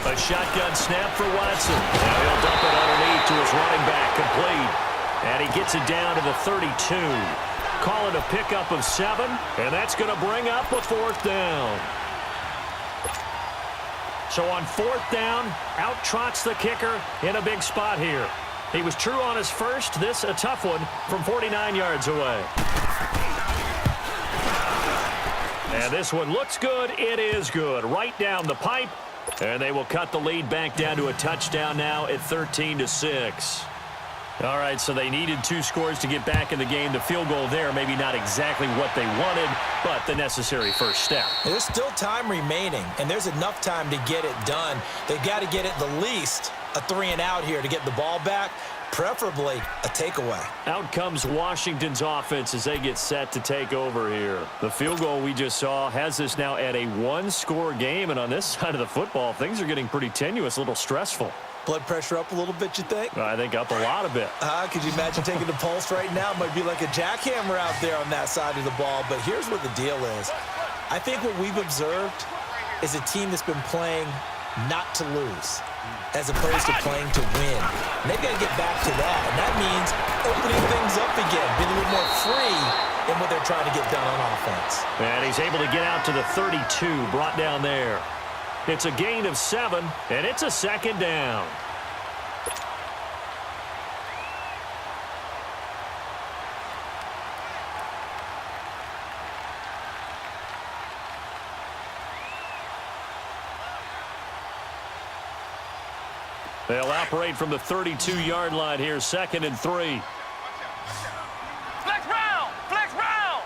A shotgun snap for Watson. Now he'll dump it underneath to his running back, complete. And he gets it down to the 32. Call it a pickup of 7, and that's going to bring up a 4th down. So on 4th down, out trots the kicker in a big spot here. He was true on his first. This a tough one from 49 yards away. And this one looks good. It is good. Right down the pipe. And they will cut the lead back down to a touchdown now at 13-6. All right, so they needed 2 scores to get back in the game. The field goal there, maybe not exactly what they wanted, but the necessary first step. There's still time remaining, and there's enough time to get it done. They've got to get it the least a 3 and out here to get the ball back, preferably a takeaway. Out comes Washington's offense as they get set to take over here. The field goal we just saw has this now at a 1-score game, and on this side of the football, things are getting pretty tenuous, a little stressful. Blood pressure up a little bit, you think? I think up a lot of it. Could you imagine taking the pulse right now? It might be like a jackhammer out there on that side of the ball. But here's what the deal is. I think what we've observed is a team that's been playing not to lose as opposed to playing to win. And they've got to get back to that. And that means opening things up again, being a little more free in what they're trying to get done on offense. And he's able to get out to the 32, brought down there. It's a gain of 7, and it's a 2nd down. They'll operate from the 32-yard line here, 2nd and 3. Flex round! Flex round!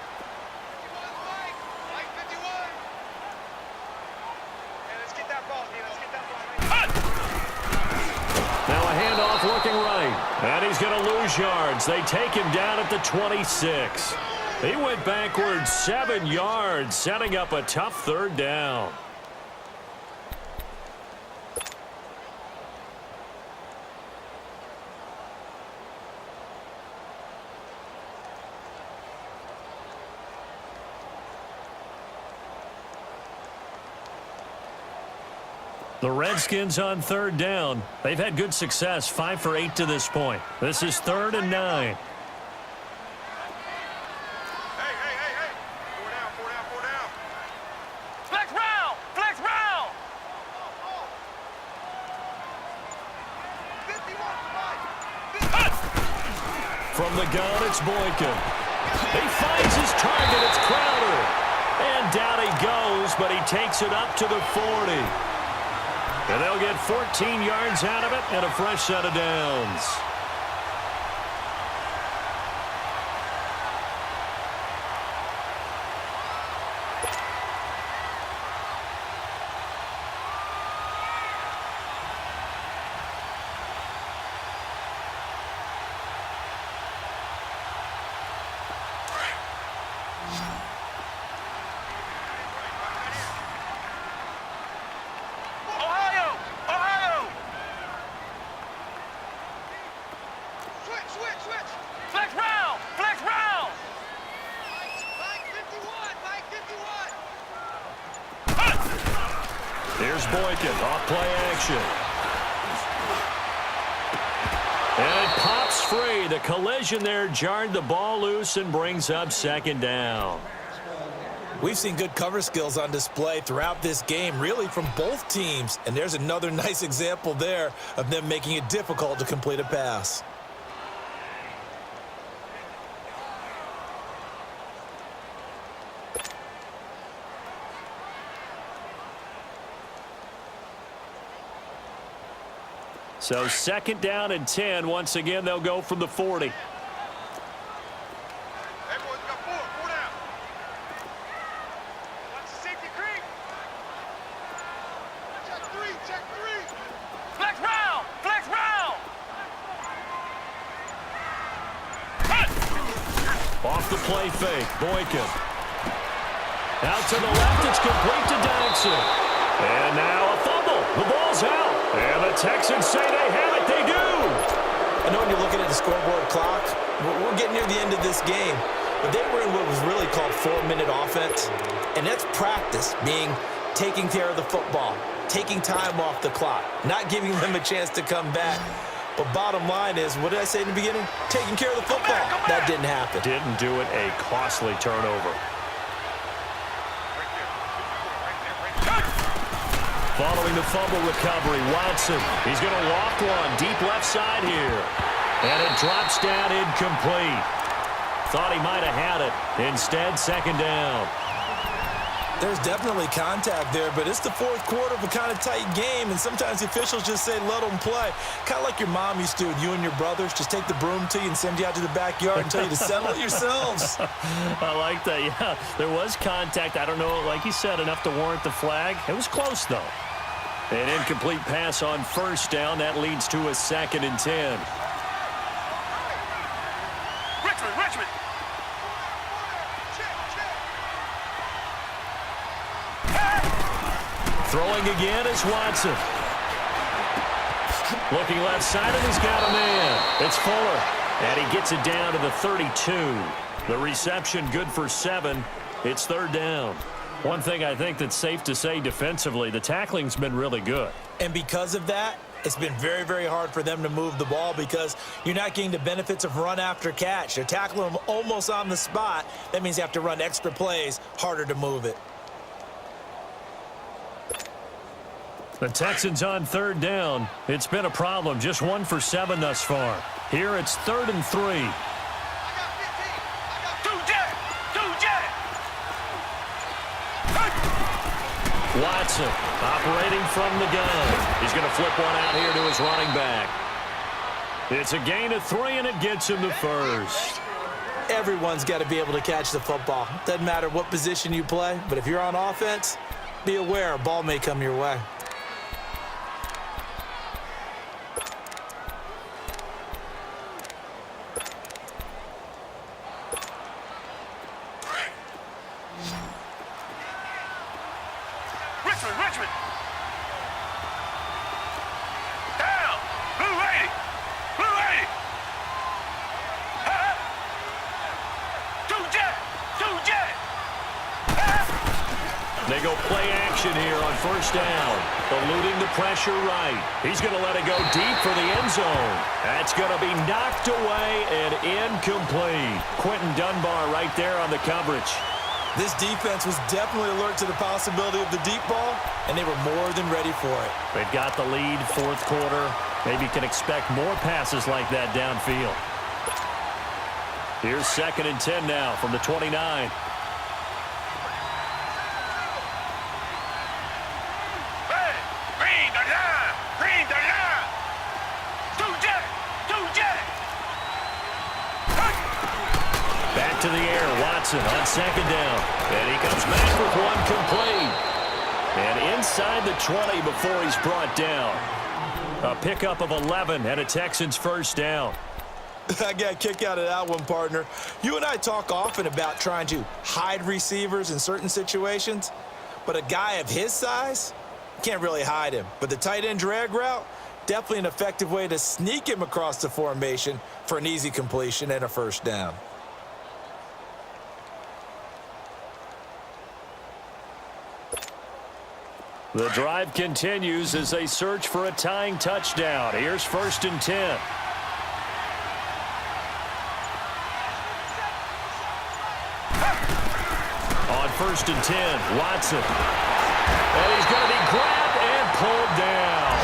Now a handoff looking right. And he's going to lose yards. They take him down at the 26. He went backwards 7 yards, setting up a tough 3rd down. The Redskins on 3rd down. They've had good success, 5 for 8 to this point. This is 3rd and 9. Flex round! Flex round! From the gun, it's Boykin. He finds his target. It's Crowder. And down he goes, but he takes it up to the 40. And they'll get 14 yards out of it and a fresh set of downs. Flex round! Flex round! Here's Boykin, off play action. And it pops free. The collision there jarred the ball loose and brings up second down. We've seen good cover skills on display throughout this game, really from both teams. And there's another nice example there of them making it difficult to complete a pass. So second down and 10. Once again, they'll go from the 40. Off the play fake, Boykin. Out to the left, it's complete to Dodson. And now a fumble. The ball's out. And the Texans say they have it. They do. I know when you're looking at the scoreboard clock, we're getting near the end of this game. But they were in what was really called 4-minute offense. And that's practice, being taking care of the football, taking time off the clock, not giving them a chance to come back. But bottom line is, what did I say in the beginning? Taking care of the football. That didn't happen. Didn't do it. A costly turnover. Following the fumble recovery, Watson. He's going to walk one deep left side here. And it drops down incomplete. Thought he might have had it. Instead, second down. There's definitely contact there, but it's the fourth quarter of a kind of tight game, and sometimes the officials just say, let them play. Kind of like your mom used to with you and your brothers. Just take the broom to you and send you out to the backyard and tell you to settle it yourselves. I like that, yeah. There was contact. I don't know, like you said, enough to warrant the flag. It was close, though. An incomplete pass on first down. That leads to a second and 10. Richmond! Throwing again is Watson. Looking left side, and he's got a man. It's Fuller. And he gets it down to the 32. The reception good for 7. It's third down. One thing I think that's safe to say defensively, the tackling's been really good. And because of that, it's been very, very hard for them to move the ball because you're not getting the benefits of run after catch. They're tackling them almost on the spot. That means you have to run extra plays, harder to move it. The Texans on third down. It's been a problem. Just 1 for 7 thus far. Here it's 3rd and 3. Watson operating from the gun. He's going to flip one out here to his running back. It's a gain of 3, and it gets him the first. Everyone's got to be able to catch the football. Doesn't matter what position you play, but if you're on offense, be aware a ball may come your way. Richmond! Down! Blue 80! Huh? Two jet! They go play action here on first down. Eluding the pressure right. He's going to let it go deep for the end zone. That's going to be knocked away and incomplete. Quentin Dunbar right there on the coverage. This defense was definitely alert to the possibility of the deep ball, and they were more than ready for it. They've got the lead, fourth quarter. Maybe you can expect more passes like that downfield. Here's 2nd and 10 now from the 29. Green the line! Two jet! Back to the air, Watson on 2nd down. And he comes back with one complete. And inside the 20 before he's brought down. A pickup of 11 and a Texans first down. I got a kick out of that one, partner. You and I talk often about trying to hide receivers in certain situations, but a guy of his size, can't really hide him. But the tight end drag route, Definitely an effective way to sneak him across the formation for an easy completion and a first down. The drive continues as they search for a tying touchdown. Here's 1st and 10. On 1st and 10, Watson. And he's going to be grabbed and pulled down.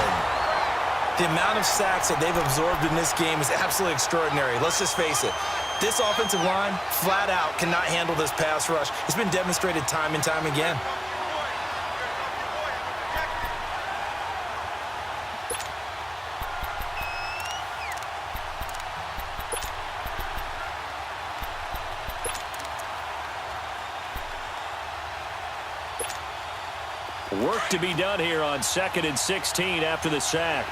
The amount of sacks that they've absorbed in this game is absolutely extraordinary. Let's just face it. This offensive line, flat out, cannot handle this pass rush. It's been demonstrated time and time again. Work to be done here on 2nd and 16 after the sack.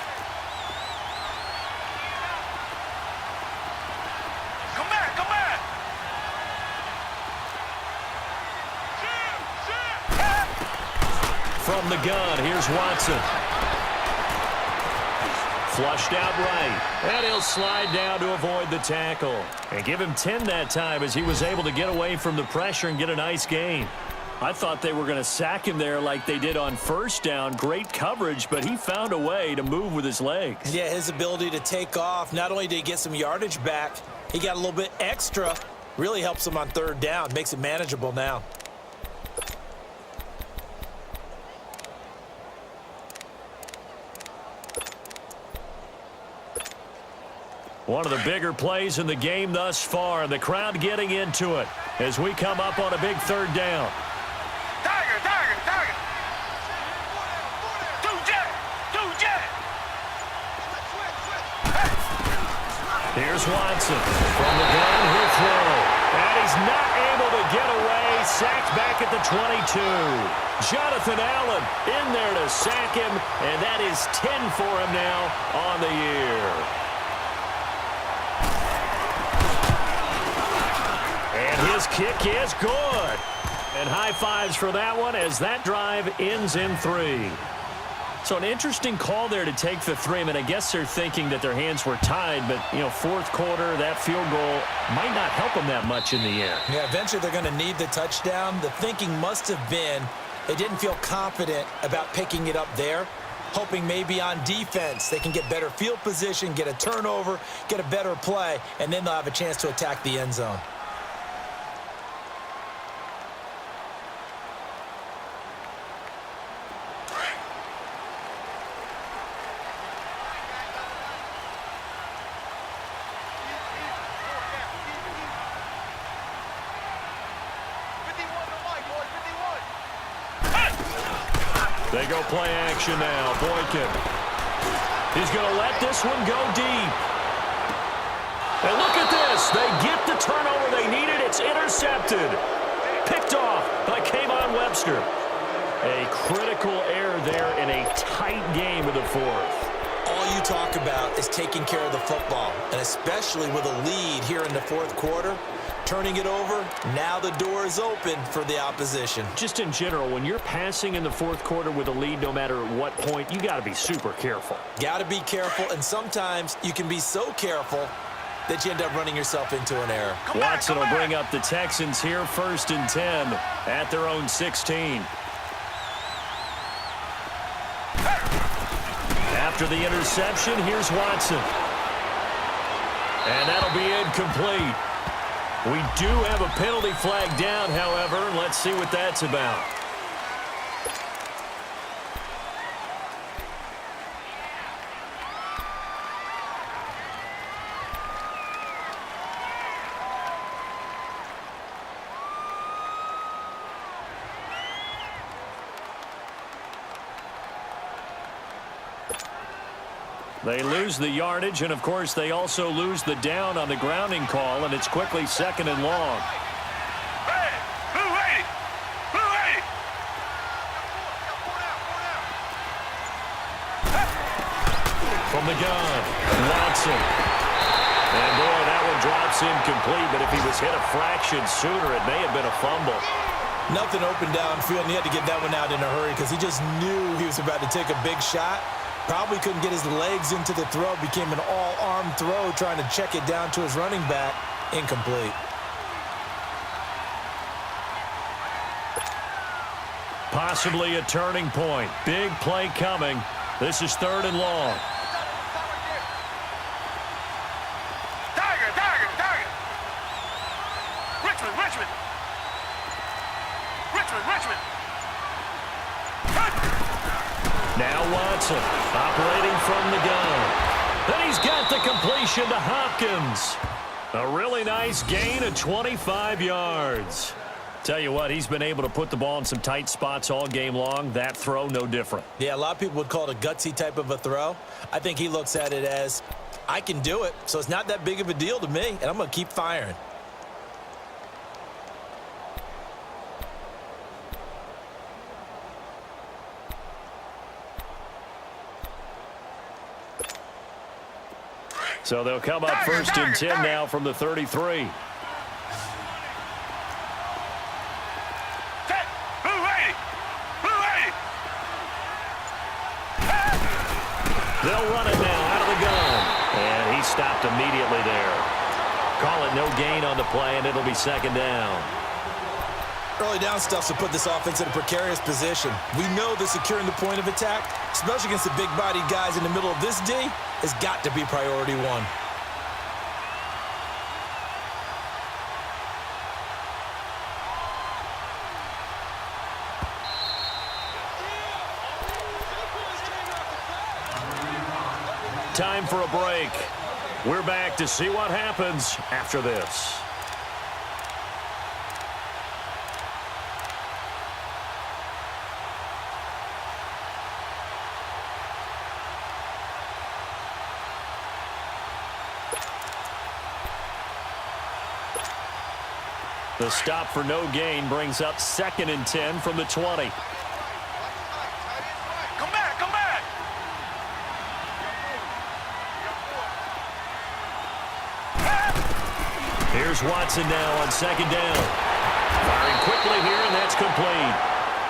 Come back, come back. From the gun, here's Watson. Flushed out right. And he'll slide down to avoid the tackle. And give him 10 that time as he was able to get away from the pressure and get a nice gain. I thought they were going to sack him there like they did on 1st down. Great coverage, but he found a way to move with his legs. Yeah, his ability to take off. Not only did he get some yardage back, he got a little bit extra. Really helps him on 3rd down. Makes it manageable now. One of the bigger plays in the game thus far, and the crowd getting into it as we come up on a big 3rd down. Tiger, tiger, tiger. Two jet, two jet. Here's Watson. From the gun, he'll throw. And he's not able to get away. Sacked back at the 22. Jonathan Allen in there to sack him, and that is 10 for him now on the year. And his kick is good. And high fives for that one as that drive ends in 3. So an interesting call there to take the 3. I mean, I guess they're thinking that their hands were tied, but, you know, 4th quarter, that field goal might not help them that much in the end. Yeah, eventually they're going to need the touchdown. The thinking must have been they didn't feel confident about picking it up there, hoping maybe on defense they can get better field position, get a turnover, get a better play, and then they'll have a chance to attack the end zone. They go play action now. Boykin. He's going to let this one go deep. And look at this. They get the turnover they needed. It's intercepted. Picked off by K'Von Webster. A critical error there in a tight game of the 4th. All you talk about is taking care of the football, and especially with a lead here in the 4th quarter. Turning it over, now the door is open for the opposition. Just in general, when you're passing in the 4th quarter with a lead, no matter what point, you got to be super careful. Got to be careful, and sometimes you can be so careful that you end up running yourself into an error. Watson will bring up the Texans here, 1st and 10 at their own 16. After the interception, here's Watson. And that'll be incomplete. We do have a penalty flag down, however. Let's see what that's about. They lose the yardage, and, of course, they also lose the down on the grounding call, and it's quickly 2nd and long. Hey, blue 80, blue 80. From the gun, Watson. And, boy, that one drops incomplete, but if he was hit a fraction sooner, it may have been a fumble. Nothing open downfield, and he had to get that one out in a hurry because he just knew he was about to take a big shot. Probably couldn't get his legs into the throw. Became an all-arm throw trying to check it down to his running back. Incomplete. Possibly a turning point. Big play coming. This is 3rd and long. Richmond. Now Watson operating from the gun. Then he's got the completion to Hopkins. A really nice gain of 25 yards. Tell you what, he's been able to put the ball in some tight spots all game long. That throw, no different. Yeah, a lot of people would call it a gutsy type of a throw. I think he looks at it as, I can do it, so it's not that big of a deal to me, and I'm going to keep firing. So they'll come up 1st and 10 now from the 33. They'll run it now out of the gun. And he stopped immediately there. Call it no gain on the play, and it'll be 2nd down. Early down stuff to put this offense in a precarious position. We know that securing the point of attack, especially against the big-bodied guys in the middle of this D, has got to be priority one. Time for a break. We're back to see what happens after this. The stop for no gain brings up 2nd and 10 from the 20. Come back. Here's Watson now on 2nd down. Firing quickly here, and that's complete.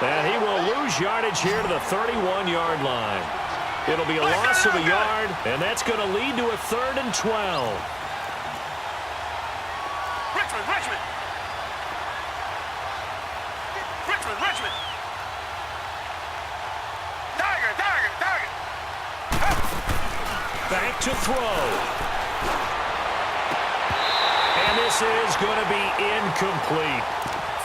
And he will lose yardage here to the 31-yard line. It'll be a loss of a yard, and that's going to lead to a 3rd and 12. Richmond. Target. Back to throw. And this is going to be incomplete.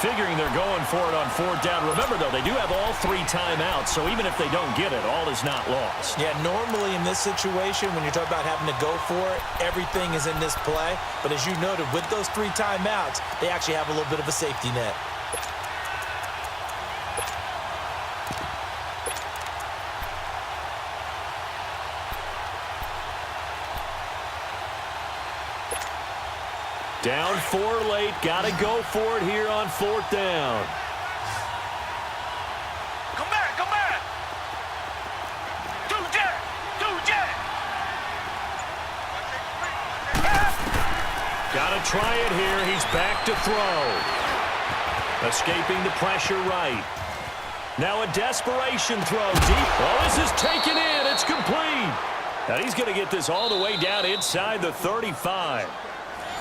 Figuring they're going for it on 4th down. Remember, though, they do have all 3 timeouts, so even if they don't get it, all is not lost. Yeah, normally in this situation, when you're talking about having to go for it, everything is in this play. But as you noted, with those 3 timeouts, they actually have a little bit of a safety net. Down 4 late. Got to go for it here on 4th down. Come back. Two jet. Got to try it here. He's back to throw. Escaping the pressure right. Now a desperation throw deep. Oh, this is taken in. It's complete. And he's going to get this all the way down inside the 35.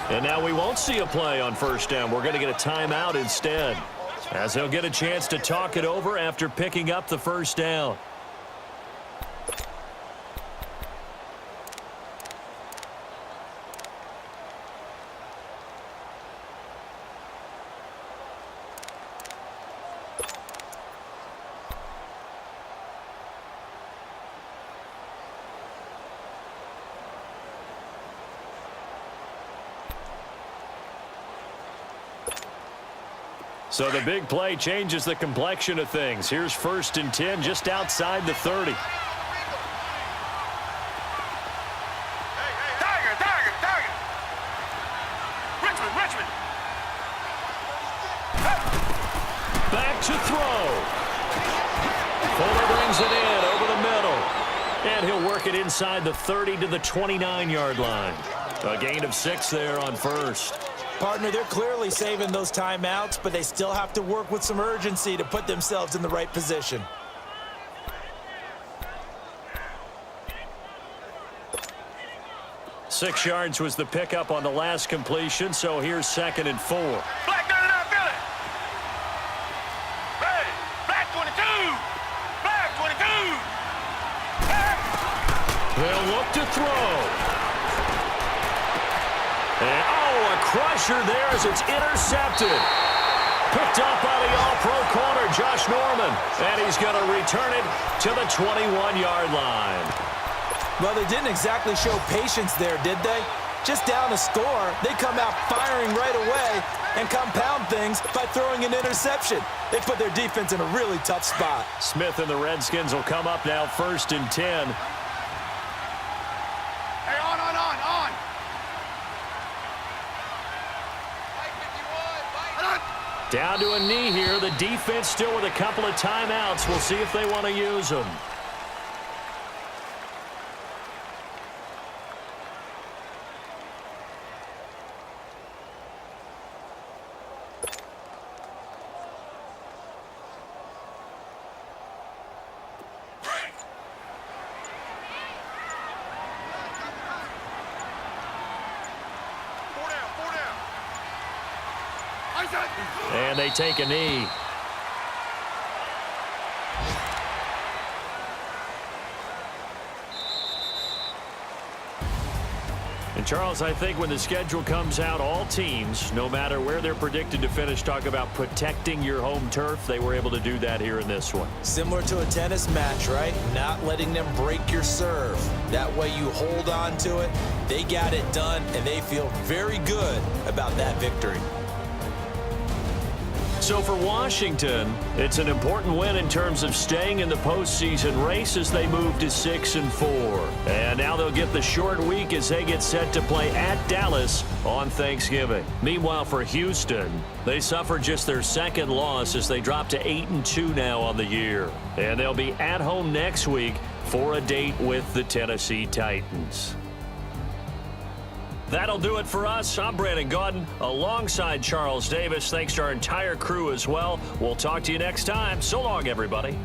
And now we won't see a play on 1st down. We're going to get a timeout instead, as they'll get a chance to talk it over after picking up the 1st down. So the big play changes the complexion of things. Here's 1st and 10 just outside the 30. Target. Richmond. Back to throw. Fuller brings it in over the middle. And he'll work it inside the 30 to the 29-yard line. A gain of 6 there on 1st. Partner, they're clearly saving those timeouts, but they still have to work with some urgency to put themselves in the right position. 6 yards was the pickup on the last completion, so here's 2nd and 4. Black 39, Philly. Ready. Black 22. Black 22. Black. They'll look to throw. And, oh, a crusher there as it's intercepted. Picked up by the all-pro corner, Josh Norman. And he's going to return it to the 21-yard line. Well, they didn't exactly show patience there, did they? Just down a score, they come out firing right away and compound things by throwing an interception. They put their defense in a really tough spot. Smith and the Redskins will come up now 1st and 10. Hey, on. Down to a knee here. The defense still with a couple of timeouts. We'll see if they want to use them. And they take a knee. And Charles, I think when the schedule comes out, all teams, no matter where they're predicted to finish, talk about protecting your home turf. They were able to do that here in this one. Similar to a tennis match, right? Not letting them break your serve. That way you hold on to it. They got it done, and they feel very good about that victory. So for Washington, it's an important win in terms of staying in the postseason race as they move to 6 and 4. And now they'll get the short week as they get set to play at Dallas on Thanksgiving. Meanwhile, for Houston, they suffered just their 2nd loss as they drop to 8 and 2 now on the year. And they'll be at home next week for a date with the Tennessee Titans. That'll do it for us. I'm Brandon Gaudin alongside Charles Davis. Thanks to our entire crew as well. We'll talk to you next time. So long, everybody.